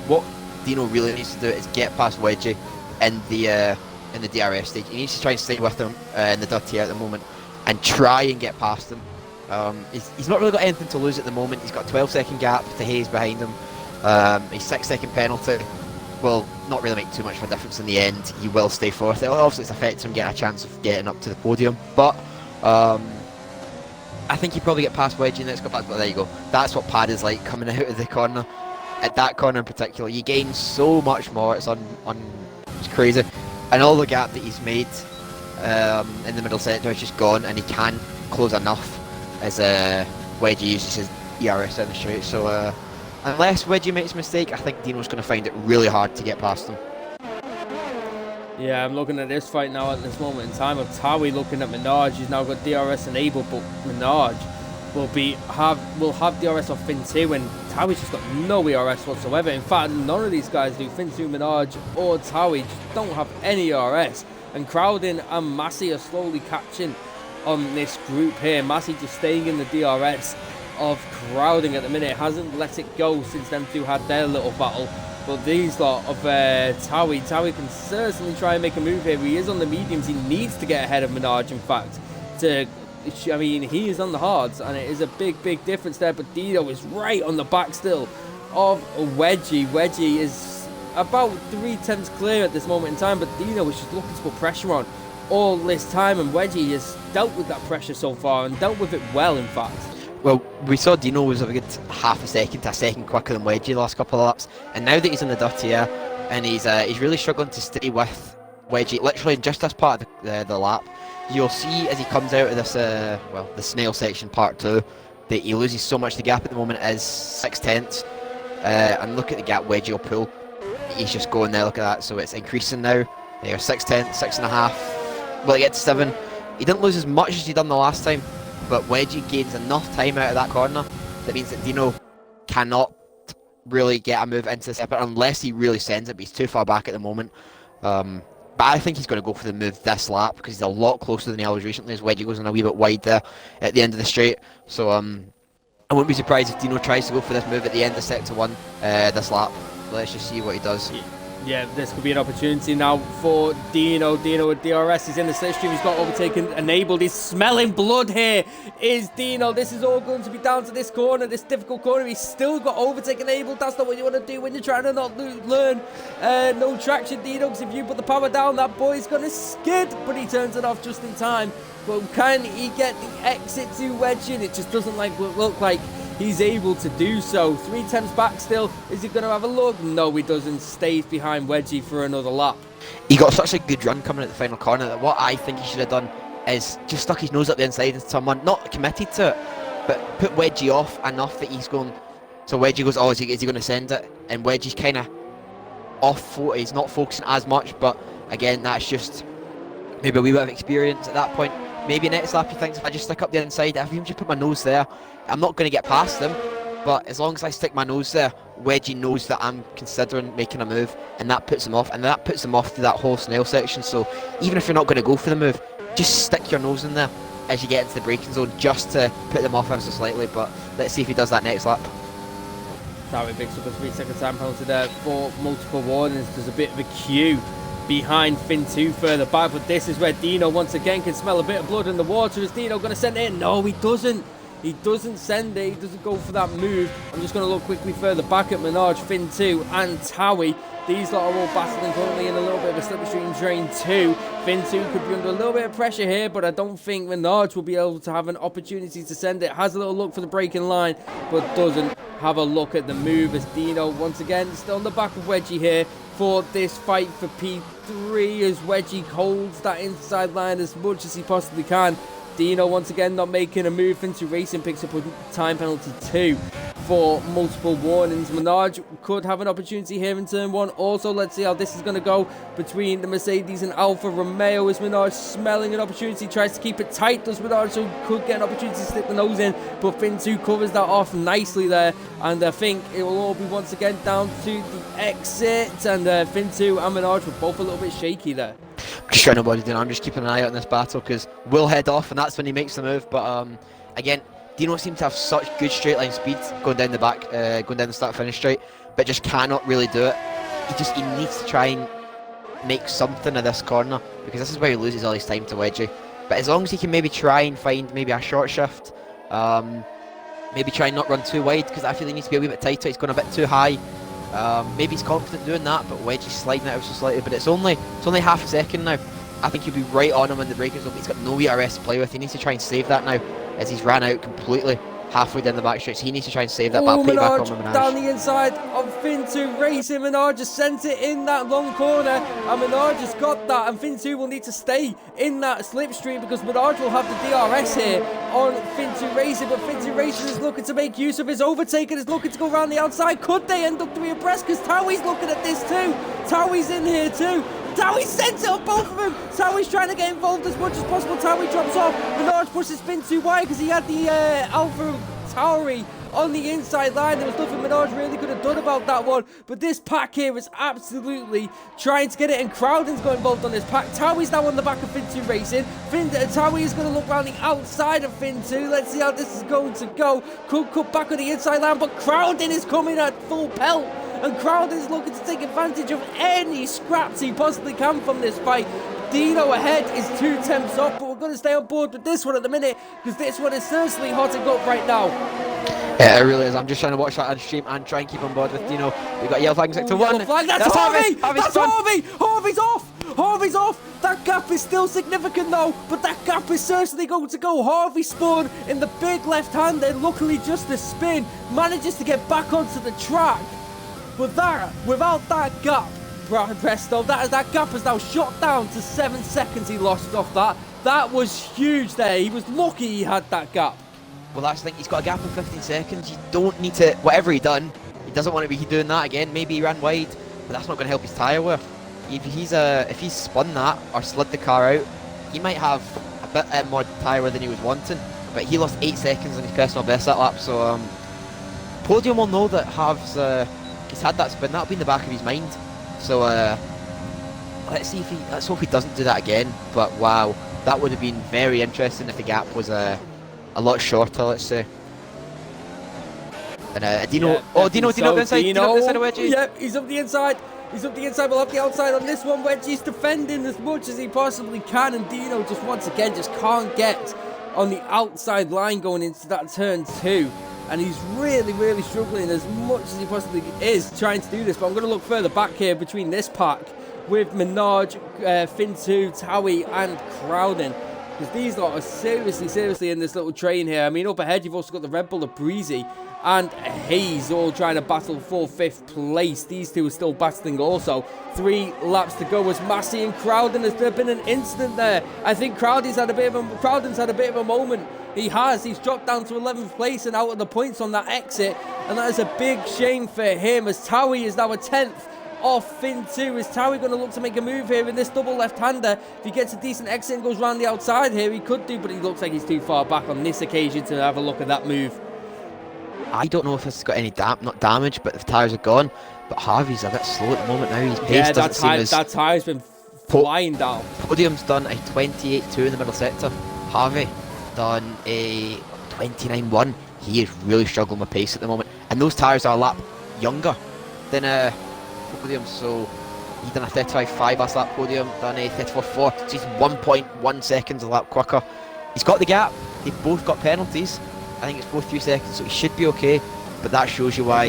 Speaker 2: What Dino really needs to do is get past Wedgie in the DRS stage. He needs to try and stay with him in the dirty at the moment and try and get past him. He's not really got anything to lose at the moment. He's got a 12-second gap to Hayes behind him. A 6-second penalty will not really make too much of a difference in the end. He will stay fourth. Obviously it's affects him getting a chance of getting up to the podium, but I think he probably get past Wedgie in the next couple of, but there you go. That's what pad is like coming out of the corner. At that corner in particular, you gain so much more. It's it's crazy, and all the gap that he's made in the middle sector is just gone, and he can't close enough as Wedgie uses his ERS in the straight. So unless Wedgie makes a mistake, I think Dino's going to find it really hard to get past him.
Speaker 1: Yeah, I'm looking at this fight now at this moment in time of Tawi looking at Minaj. He's now got DRS enabled, but Minaj will have DRS off Fin2, and Tawi's just got no ERS whatsoever. In fact, none of these guys do. Fin2, Minaj, or Tawi just don't have any ERS. And Crowdin and Massey are slowly catching on this group here. Massey just staying in the DRS of Crowding at the minute, hasn't let it go since them two had their little battle. But these lot of Tawi can certainly try and make a move here. He is on the mediums. He needs to get ahead of Minaj, in fact. He is on the hards, and it is a big difference there. But Dino is right on the back still of Wedgie. Wedgie is about 3/10 clear at this moment in time, but Dino is just looking to put pressure on all this time, and Wedgie has dealt with that pressure so far, and dealt with it well, in fact.
Speaker 2: Well, we saw Dino was a good half a second to a second quicker than Wedgie the last couple of laps, and now that he's in the dirty air, and he's really struggling to stay with Wedgie, literally in just this part of the lap, you'll see as he comes out of this, the snail section part 2, that he loses so much. The gap at the moment is 6/10, and look at the gap Wedgie will pull. He's just going there, look at that, so it's increasing now. There, 6/10, 6.5, will it get to 7? He didn't lose as much as he done the last time, but Wedgie gains enough time out of that corner. That means that Dino cannot really get a move into the separate unless he really sends it, but he's too far back at the moment. But I think he's going to go for the move this lap because he's a lot closer than he was recently, as Wedgie goes in a wee bit wide there at the end of the straight. So I wouldn't be surprised if Dino tries to go for this move at the end of sector 1 this lap. Let's just see what he does.
Speaker 1: Yeah, this could be an opportunity now for Dino. Dino with DRS, he's in the slipstream, he's got overtaken, enabled, he's smelling blood here, is Dino. This is all going to be down to this corner, this difficult corner. He's still got overtake enabled. That's not what you want to do when you're trying to not learn no traction, Dino, because if you put the power down, that boy's going to skid, but he turns it off just in time. But can he get the exit to Wedgie? And it just doesn't look like he's able to do so. 3/10 back still. Is he going to have a look? No, he doesn't. Stays behind Wedgie for another lap.
Speaker 2: He got such a good run coming at the final corner that what I think he should have done is just stuck his nose up the inside and someone, not committed to it, but put Wedgie off enough that he's going. So Wedgie goes, oh, is he going to send it? And Wedgie's kind of off. He's not focusing as much, but again, that's just maybe a wee bit of experience at that point. Maybe next lap he thinks, if I just stick up the inside, if I just put my nose there, I'm not going to get past them. But as long as I stick my nose there, Wedgie knows that I'm considering making a move, and that puts him off, and that puts him off to that whole snail section. So even if you're not going to go for the move, just stick your nose in there as you get into the braking zone, just to put them off ever so slightly. But let's see if he does that next lap.
Speaker 1: Tawi picks up a 3-second time penalty there for multiple warnings. There's a bit of a queue behind Fin2 further back, but this is where Dino once again can smell a bit of blood in the water. Is Dino going to send it in? No, he doesn't. He doesn't send it. He doesn't go for that move. I'm just going to look quickly further back at Minaj, Finn 2 and Towie. These lot are all battling currently in a little bit of a slipstream drain too. Finn 2 could be under a little bit of pressure here, but I don't think Minaj will be able to have an opportunity to send it. Has a little look for the breaking line, but doesn't have a look at the move as Dino, once again, still on the back of Wedgie here for this fight for P3 as Wedgie holds that inside line as much as he possibly can. Dino once again not making a move into racing, picks up a time penalty 2 for multiple warnings. Minaj could have an opportunity here in turn 1. Also, let's see how this is going to go between the Mercedes and Alfa Romeo as Minaj smelling an opportunity, tries to keep it tight, does Minaj, so could get an opportunity to stick the nose in, but Finn 2 covers that off nicely there, and I think it will all be once again down to the exit, and Finn 2 and Minaj were both a little bit shaky there.
Speaker 2: Just trying to what he's doing. I'm just keeping an eye out on this battle because we'll head off and that's when he makes the move. But again, Dino seems to have such good straight line speed going down the back, going down the start finish straight, but just cannot really do it. He needs to try and make something of this corner because this is where he loses all his time to Wedgie. But as long as he can maybe try and find maybe a short shift, maybe try and not run too wide because I feel he needs to be a wee bit tighter. He's gone a bit too high. Maybe he's confident doing that, but Wedgie's sliding it out so slightly. But it's only half a second now. I think he'll be right on him in the braking zone. But he's got no ERS to play with. He needs to try and save that now, as he's ran out completely halfway down the back straight. So he needs to try and save that. But I'll put it back on Minaj.
Speaker 1: Down the inside of Finn 2 racing. Minaj just sent it in that long corner, and Minaj just got that. And Finn 2 will need to stay in that slipstream because Minaj will have the DRS here on Finn 2 racing. But Finn 2 racing is looking to make use of his overtake and is looking to go around the outside. Could they end up 3 abreast? Because Towie's looking at this too. Towie's in here too. Towie sends it on both of them. Towie's trying to get involved as much as possible. Towie drops off. Minaj pushes Finn 2 wide because he had the Alpha Tauri on the inside line. There was nothing Minaj really could have done about that one. But this pack here is absolutely trying to get it, and Crowden's got involved on this pack. Towie's now on the back of Finn 2 racing. Towie is going to look around the outside of Finn 2. Let's see how this is going to go. Could cut back on the inside line, but Crowden is coming at full pelt. And Crowden is looking to take advantage of any scraps he possibly can from this fight. Dino ahead is 2 temps off, but we're going to stay on board with this one at the minute because this one is seriously hotting up right now.
Speaker 2: Yeah, it really is. I'm just trying to watch that on stream and try and keep on board with Dino. We've got yellow flag in sector 1.
Speaker 1: That's Harvey! That's Harvey! Harvey's off! Harvey's off! That gap is still significant though, but that gap is certainly going to go. Harvey spun in the big left hand, then luckily just a spin, manages to get back onto the track. But without that gap, Presto, that gap has now shot down to 7 seconds he lost off that. That was huge there. He was lucky he had that gap.
Speaker 2: Well, that's the thing. He's got a gap of 15 seconds. You don't need to, whatever he done, he doesn't want to be doing that again. Maybe he ran wide, but that's not going to help his tyre wear. If he's spun that or slid the car out, he might have a bit more tyre wear than he was wanting. But he lost 8 seconds on his personal best that lap. So Podium will know that he's had that spin. That'll be in the back of his mind. So let's hope he doesn't do that again. But wow, that would have been very interesting if the gap was a lot shorter, let's say. And Dino,
Speaker 1: yeah,
Speaker 2: Dino inside of Wedgie.
Speaker 1: Yep, he's up the inside. He's up the inside. We'll have the outside on this one. Wedgie's defending as much as he possibly can, and Dino just once again just can't get on the outside line going into that turn 2. And he's really, really struggling as much as he possibly is trying to do this. But I'm going to look further back here between this pack with Minaj, Finn 2, Towie and Crowden. Because these lot are seriously in this little train here. I mean, up ahead, you've also got the Red Bull of Breezy and Hayes all trying to battle for 5th place. These two are still battling also. 3 laps to go as Massey and Crowden. Has there been an incident there? I think Crowden's had a bit of a moment. He's dropped down to 11th place and out of the points on that exit. And that is a big shame for him as Towie is now a 10th off Finn 2. Is Towie going to look to make a move here in this double left-hander? If he gets a decent exit and goes round the outside here, he could do, but he looks like he's too far back on this occasion to have a look at that move.
Speaker 2: I don't know if this has got any not damage, but the tyres are gone. But Harvey's a bit slow at the moment now. His pace doesn't seem as...
Speaker 1: that tyre's been flying down.
Speaker 2: Podium's done a 28.2 in the middle sector. Harvey done a 29.1. He is really struggling with pace at the moment. And those tyres are a lap younger than Podium. So he's done a 35.5 last lap. Podium done a 34.4. So he's 1.1 seconds a lap quicker. He's got the gap. They've both got penalties. I think it's both 3 seconds, so he should be okay. But that shows you why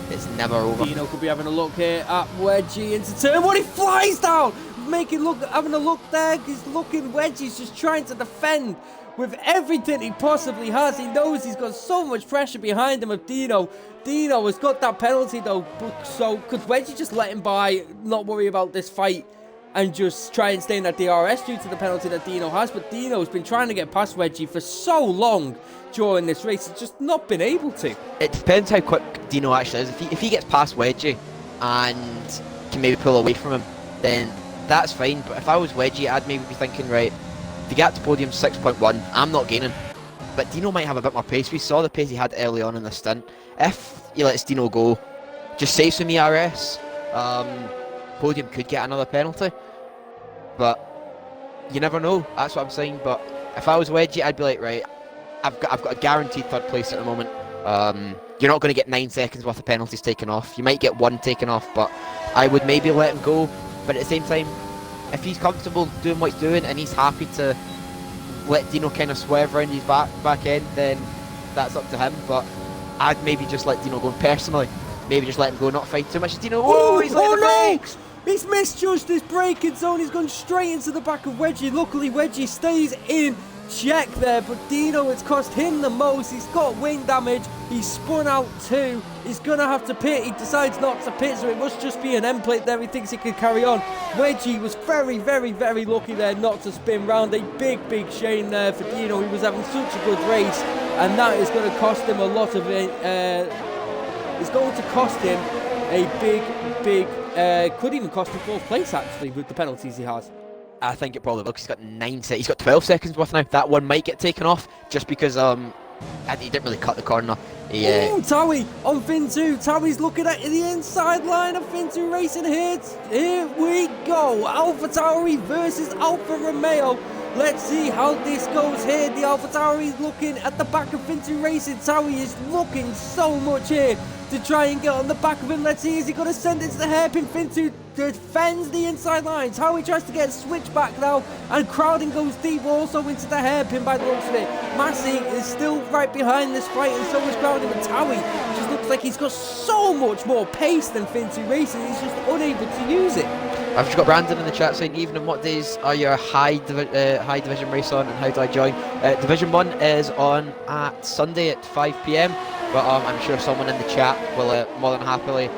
Speaker 2: it's never over.
Speaker 1: Dino could be having a look here at Wedgie into turn one. He flies down, having a look there. He's looking. Wedgie's just trying to defend with everything he possibly has. He knows he's got so much pressure behind him of Dino. Dino has got that penalty though, so could Wedgie just let him by, not worry about this fight, and just try and stay in that DRS due to the penalty that Dino has? But Dino's been trying to get past Wedgie for so long during this race, he's just not been able to.
Speaker 2: It depends how quick Dino actually is. If he gets past Wedgie and can maybe pull away from him, then that's fine. But if I was Wedgie, I'd maybe be thinking, right, the gap to podium 6.1, I'm not gaining. But Dino might have a bit more pace. We saw the pace he had early on in the stint. If he lets Dino go, just save some ERS, podium could get another penalty. But you never know, that's what I'm saying. But if I was Wedgie, I'd be like, right, I've got a guaranteed third place at the moment. You're not going to get 9 seconds worth of penalties taken off. You might get 1 taken off, but I would maybe let him go. But at the same time, if he's comfortable doing what he's doing and he's happy to let Dino kind of swerve around his back end, then that's up to him. But I'd maybe just let Dino go. Personally, maybe just let him go, not fight too much. Dino, he's letting the brakes!
Speaker 1: He's misjudged his braking zone. He's gone straight into the back of Wedgie. Luckily, Wedgie stays in check there, but Dino, it's cost him the most. He's got wing damage. He's spun out too. He's gonna have to pit. He decides not to pit, so it must just be an end plate there. He thinks he can carry on. Wedgie was very, very, very lucky there not to spin round. A big, big shame there for Dino. He was having such a good race, and that is going to cost him a lot of it. It's going to cost him a big, could even cost him 4th place actually with the penalties he has.
Speaker 2: I think it probably will. He's got 9 seconds. He's got 12 seconds worth now. That one might get taken off just because he didn't really cut the corner.
Speaker 1: Ooh, Taui on Fin2. Taui's looking at the inside line of Fin2 Racing here. Here we go. Alpha Tauri versus Alfa Romeo. Let's see how this goes here. The Alpha Tauri is looking at the back of Fin2 Racing. Taui is looking so much here to try and get on the back of him. Let's see, is he going to send it to the hairpin? Fin2 defends the inside lines. Taui tries to get a switch back now, and crowding goes deep also into the hairpin by the looks of it. Massey is still right behind this fight, and so is crowding, but Taui just looks like he's got so much more pace than Fin2 Racing. He's just unable to use it.
Speaker 2: I've just got Brandon in the chat saying, evening, what days are your high division race on and how do I join? Division 1 is on at Sunday at 5 PM, but I'm sure someone in the chat will more than happily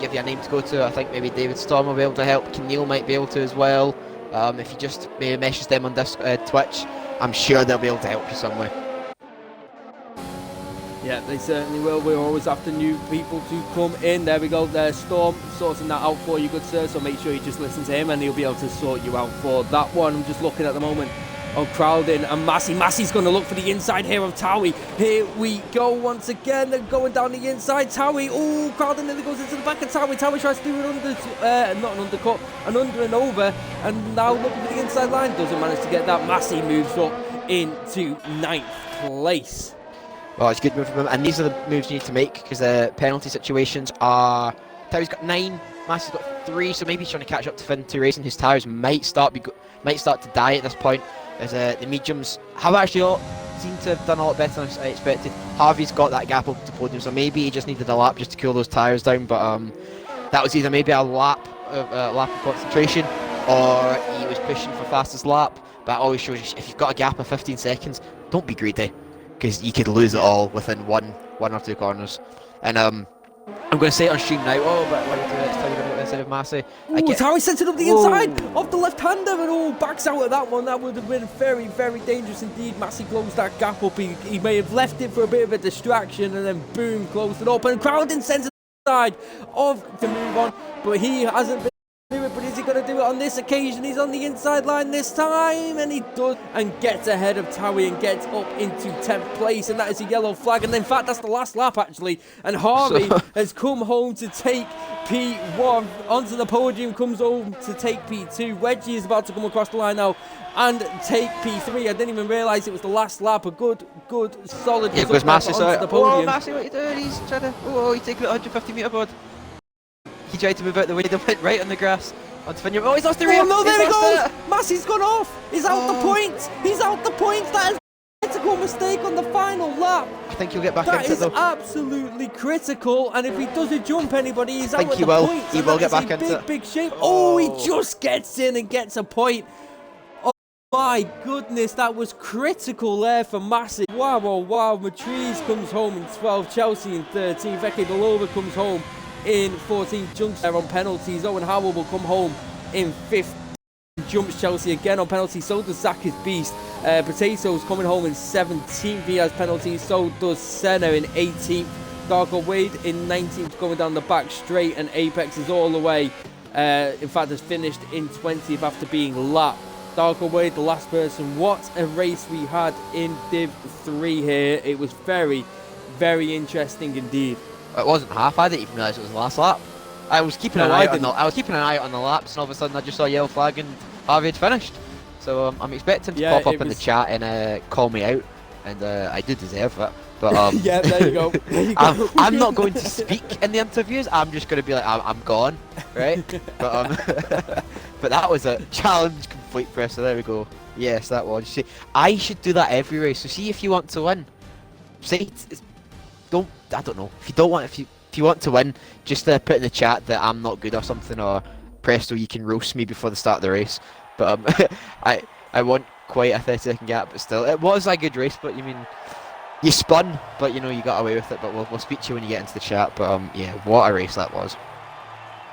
Speaker 2: give you a name to go to. I think maybe David Storm will be able to help, Keneal might be able to as well. If you just maybe message them on Twitch, I'm sure they'll be able to help you somewhere.
Speaker 1: Yeah, they certainly will. We're always after new people to come in. There we go. There's Storm sorting that out for you, good sir. So make sure you just listen to him and he'll be able to sort you out for that one. I'm just looking at the moment of crowding and Massey. Massey's going to look for the inside here of Taui. Here we go once again. They're going down the inside. Taui, oh, crowding nearly goes into the back of Taui. Taui tries to do an not an undercut, an under and over. And now looking for the inside line. Doesn't manage to get that. Massey moves up into 9th place.
Speaker 2: Well, it's a good move from him, and these are the moves you need to make because the penalty situations are. Taui's got 9, Massey's got 3, so maybe he's trying to catch up to Fin2 Racing, whose tyres might start to die at this point. As the mediums have actually seemed to have done a lot better than I expected. Harvey's got that gap up to podium, so maybe he just needed a lap just to cool those tyres down. But that was either maybe a lap of concentration, or he was pushing for fastest lap. But it always shows you, if you've got a gap of 15 seconds, don't be greedy, because you could lose it all within one or 2 corners. And I'm going to say it on stream now. Oh, but why do it instead of Massey?
Speaker 1: Taui sent it up the inside of the left-hander and backs out of that one. That would have been very, very dangerous indeed. Massey closed that gap up. He may have left it for a bit of a distraction and then boom, closed it up. And Crowden sends it side of to move on, but he hasn't been do it. But is he going to do it on this occasion? He's on the inside line this time, and he does, and gets ahead of Taui and gets up into 10th place, and that is a yellow flag. And in fact, that's the last lap actually, and Harvey has come home to take P1. Onto the podium comes home to take P2. Wedgie is about to come across the line now and take P3. I didn't even realise it was the last lap. A good solid
Speaker 2: result onto the
Speaker 1: podium.
Speaker 2: Oh, Massey, what are you doing? He's trying to, he's taking the 150 metre board. He tried to move out the way, they went right on the grass. Oh, he's lost the rear!
Speaker 1: Oh no, there he goes! Massey's gone off! He's out the points! He's out the points! That is to critical mistake on the final lap.
Speaker 2: I think he'll get back
Speaker 1: That
Speaker 2: into it
Speaker 1: is
Speaker 2: though.
Speaker 1: absolutely critical, and if he doesn't jump anybody, he's out
Speaker 2: think
Speaker 1: at
Speaker 2: he
Speaker 1: the
Speaker 2: will.
Speaker 1: points.
Speaker 2: He
Speaker 1: and
Speaker 2: will
Speaker 1: that
Speaker 2: get
Speaker 1: is
Speaker 2: back
Speaker 1: a
Speaker 2: into it.
Speaker 1: big shame. Oh, he just gets in and gets a point. Oh my goodness, that was critical there for Massey. Wow, oh wow, Matriz comes home in 12th, Chelsea in 13th, Eke Belova comes home in 14th, jumps there on penalties. Owen Howell will come home in 5th. Jumps Chelsea again on penalty, so does Zach's Beast. Potatoes coming home in 17th, he has penalties, so does Senna in 18th. Darko Wade in 19th, going down the back straight, and Apex is all the way. In fact, has finished in 20th after being lapped. Darko Wade, the last person. What a race we had in Div 3 here. It was very, very interesting indeed.
Speaker 2: It wasn't half. I didn't even realise it was the last lap. I was keeping an eye on the laps, and all of a sudden I just saw a yellow flag and Harvey had finished. So I'm expecting him to pop up in the chat and call me out, and I do deserve it. But
Speaker 1: yeah, there you go. There you go.
Speaker 2: I'm not going to speak in the interviews. I'm just going to be like, I'm gone, right? But but that was a challenge complete, press. So there we go. Yes, that was. See, I should do that every race. So see, if you want to win, say I don't know. If you want to win, just put in the chat that I'm not good or something, or Presto, you can roast me before the start of the race. But I want quite a 30-second gap, but still, it was a good race. But you mean, you spun, but you know you got away with it. But we'll speak to you when you get into the chat. But yeah, what a race that was.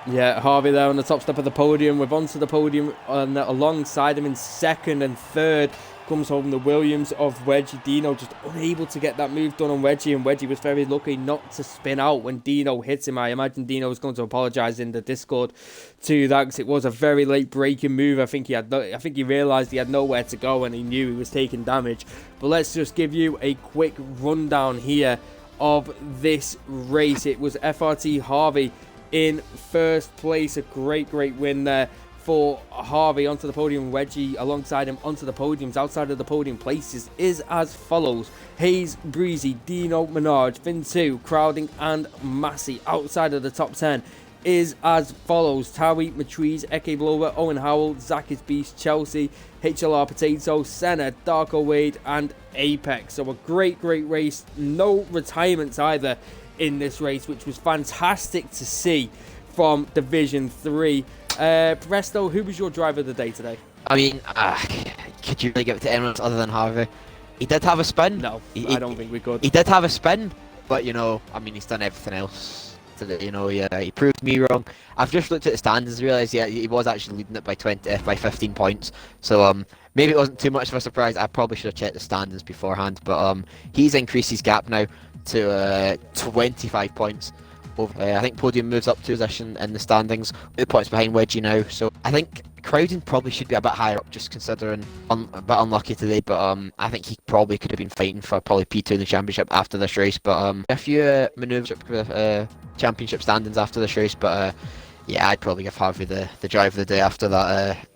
Speaker 1: Yeah, Harvey there on the top step of the podium. We're onto the podium, and alongside him in 2nd and 3rd comes home the Williams of Wedgie. Dino just unable to get that move done on Wedgie, and Wedgie was very lucky not to spin out when Dino hit him. I imagine Dino was going to apologise in the Discord to that, because it was a very late braking move. I think he realised he had nowhere to go, and he knew he was taking damage. But let's just give you a quick rundown here of this race. It was FRT Harvey in 1st place. A great win there for Harvey. Onto the podium, Wedgie alongside him onto the podiums. Outside of the podium places is as follows: Hayes, Breezy, Dino, Menard, Finn2, Crowding and Massey. Outside of the top 10 is as follows: Tawi, Matriz, Eke Blower, Owen Howell, Zach's Beast, Chelsea, HLR Potato, Senna, Darko Wade and Apex. So a great race. No retirements either in this race, which was fantastic to see from Division 3. Presto, who was your driver of the day today?
Speaker 2: I mean, could you really give it to anyone else other than Harvey? He did have a spin.
Speaker 1: No, I don't think we could.
Speaker 2: He did have a spin, but you know, I mean, he's done everything else today. You know, he proved me wrong. I've just looked at the standings and realised, yeah, he was actually leading it by 15 points. So maybe it wasn't too much of a surprise. I probably should have checked the standings beforehand, but he's increased his gap now to 25 points. I think Podium moves up 2 position in the standings, 2 points behind Wedgie now. So I think Crowding probably should be a bit higher up, just considering a bit unlucky today. But I think he probably could have been fighting for probably P2 in the championship after this race. But a few manoeuvres with championship standings after this race. But yeah, I'd probably give Harvey the drive of the day after that.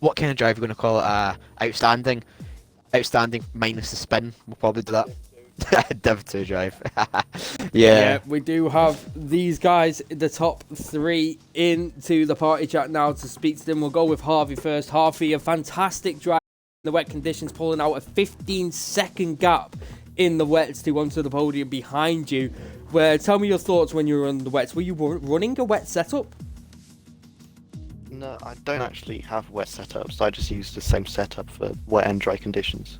Speaker 2: What kind of drive are we going to call it? Outstanding minus the spin. We'll probably do that. Div 2 drive. Yeah,
Speaker 1: we do have these guys, the top 3, into the party chat now to speak to them. We'll go with Harvey first. Harvey, a fantastic drive in the wet conditions, pulling out a 15-second gap in the wets to onto the podium behind you. Tell me your thoughts when you were on the wets. Were you running a wet setup?
Speaker 3: No, I don't actually have wet setups. I just use the same setup for wet and dry conditions.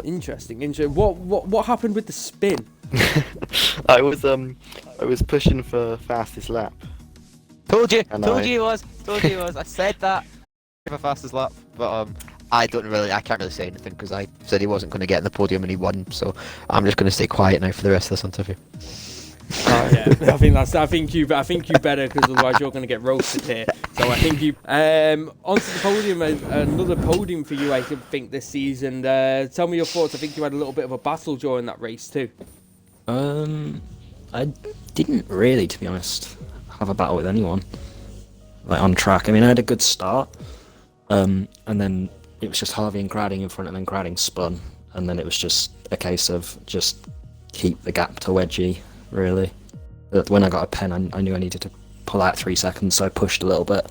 Speaker 1: Interesting. What happened with the spin?
Speaker 3: I was pushing for fastest lap.
Speaker 2: Told you he was. I said that for fastest lap, but I can't really say anything because I said he wasn't going to get in the podium and he won. So I'm just going to stay quiet now for the rest of this interview.
Speaker 1: Yeah, I think you better, because otherwise you're going to get roasted here. So I think you onto the podium, another podium for you, I think, this season. Tell me your thoughts. I think you had a little bit of a battle during that race too.
Speaker 4: I didn't really, to be honest, have a battle with anyone like on track. I mean, I had a good start, and then it was just Harvey and Grading in front, and then Grading spun, and then it was just a case of just keep the gap to Wedgie. Really, when I got a pen, I knew I needed to pull out 3 seconds, so I pushed a little bit,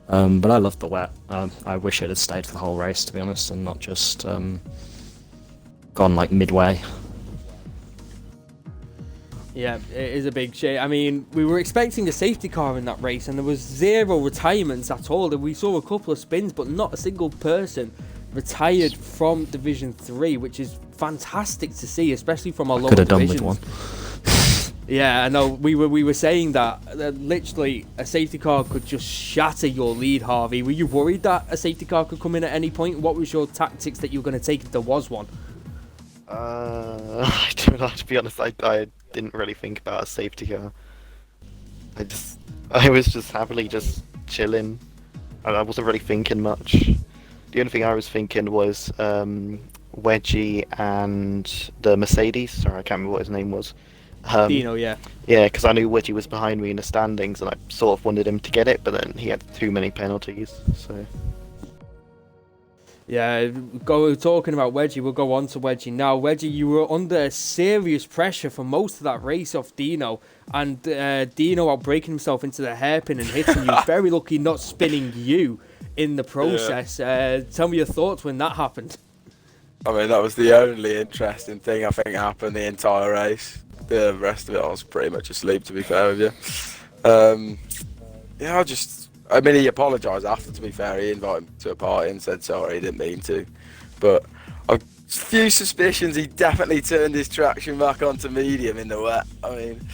Speaker 4: But I loved the wet. I wish it had stayed for the whole race, to be honest, and not just gone like midway.
Speaker 1: Yeah, it is a big shame. I mean, we were expecting a safety car in that race, and there was 0 retirements at all. And we saw a couple of spins, but not a single person retired from Division 3, which is fantastic to see, especially from our lower
Speaker 4: Could have done
Speaker 1: divisions.
Speaker 4: with one.
Speaker 1: Yeah, I know. We were saying that literally a safety car could just shatter your lead, Harvey. Were you worried that a safety car could come in at any point? What was your tactics that you were going to take if there was one?
Speaker 3: I don't know, to be honest, I didn't really think about a safety car. I was just happily just chilling, and I wasn't really thinking much. The only thing I was thinking was Wedgie and the Mercedes. Sorry, I can't remember what his name was.
Speaker 1: Dino, yeah.
Speaker 3: Yeah, because I knew Wedgie was behind me in the standings, and I sort of wanted him to get it, but then he had too many penalties, so...
Speaker 1: Yeah, talking about Wedgie, we'll go on to Wedgie now. Wedgie, you were under serious pressure for most of that race off Dino, and Dino outbreaking himself into the hairpin and hitting you. Very lucky not spinning you in the process. Yeah. Tell me your thoughts when that happened.
Speaker 5: I mean, that was the only interesting thing I think happened the entire race. The rest of it, I was pretty much asleep, to be fair with you. Yeah, I mean, he apologised after, to be fair. He invited me to a party and said sorry, he didn't mean to. But a few suspicions he definitely turned his traction back onto medium in the wet. I mean,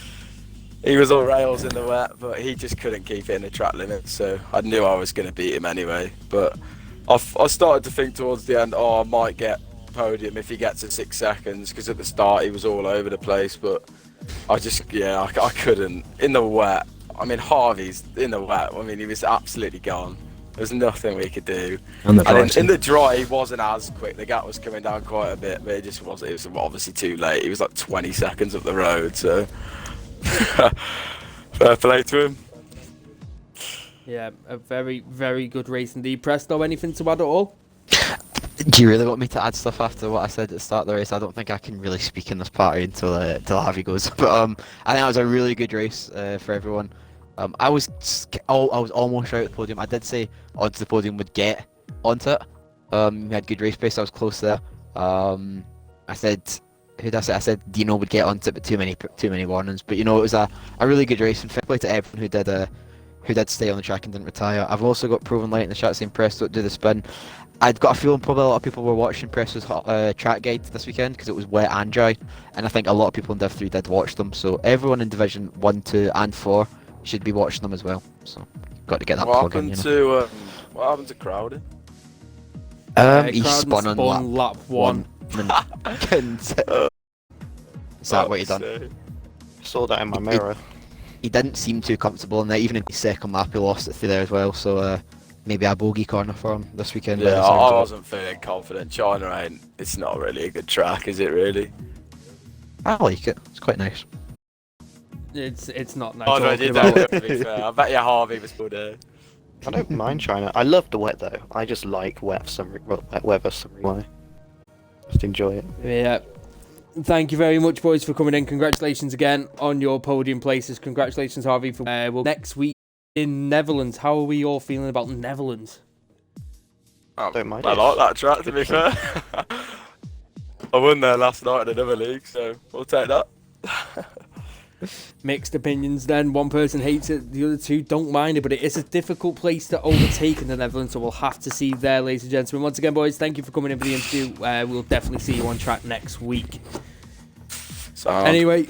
Speaker 5: he was all rails in the wet, but he just couldn't keep it in the track limit, so I knew I was going to beat him anyway. But I started to think towards the end, I might get podium if he gets to 6 seconds, because at the start he was all over the place, but I couldn't. In the wet, I mean, Harvey's in the wet. I mean, he was absolutely gone. There was nothing we could do.
Speaker 4: And
Speaker 5: in the dry, he wasn't as quick. The gap was coming down quite a bit, but it just wasn't. It was obviously too late. He was like 20 seconds up the road, so fair play to him.
Speaker 1: Yeah, a very, very good race indeed. Presto, anything to add at all?
Speaker 2: Do you really want me to add stuff after what I said at the start of the race? I don't think I can really speak in this party until Harvey goes. But I think that was a really good race for everyone. I was almost right at the podium. I did say onto the podium would get onto it. We had good race pace. I was close there. I said, who did I say? I said Dino would get onto it, but too many warnings. But you know, it was a really good race, and fair play to everyone who did stay on the track and didn't retire. I've also got Proven Light in the chat saying Presto do the spin. I'd got a feeling probably a lot of people were watching Presto's track guide this weekend because it was wet and dry, and I think a lot of people in Div 3 did watch them. So everyone in Division 1, 2 and 4 should be watching them as well. So got to get that plug in, you know.
Speaker 5: What happened to Crowder?
Speaker 2: He spun on
Speaker 1: lap 1.
Speaker 2: Is that what he done?
Speaker 3: I saw that in my mirror.
Speaker 2: He didn't seem too comfortable, and even in his second lap he lost it through there as well, so maybe a bogey corner for him this weekend.
Speaker 5: Yeah, I wasn't feeling confident. China it's not really a good track, is it really?
Speaker 2: I like it, it's quite nice.
Speaker 1: It's not nice.
Speaker 5: Oh no, I did that, to be fair. I bet you Harvey was good there.
Speaker 3: I don't mind China. I love the wet though. I just like wet weather some reason. Just enjoy it.
Speaker 1: Yeah. Thank you very much, boys, for coming in. Congratulations again on your podium places. Congratulations, Harvey, for next week in Netherlands. How are we all feeling about Netherlands?
Speaker 3: Don't mind.
Speaker 5: I like that track, to be fair. I won there last night in another league, so we'll take that.
Speaker 1: Mixed opinions then. One person hates it, the other two don't mind it, but it is a difficult place to overtake in the Netherlands, so we'll have to see there, ladies and gentlemen. Once again, boys, thank you for coming in for the interview. We'll definitely see you on track next week. Anyway,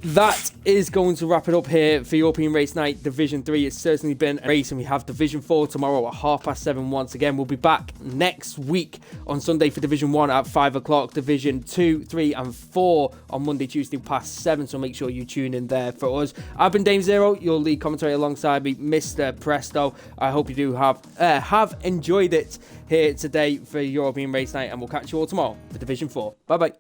Speaker 1: that is going to wrap it up here for European Race Night Division 3. It's certainly been a race, and we have Division 4 tomorrow at 7:30 once again. We'll be back next week on Sunday for Division 1 at 5 o'clock. Division 2, 3 and 4 on Monday, Tuesday past 7, so make sure you tune in there for us. I've been Dame Zero, your lead commentator alongside me, Mr. Presto. I hope you do have enjoyed it here today for European Race Night, and we'll catch you all tomorrow for Division 4. Bye-bye.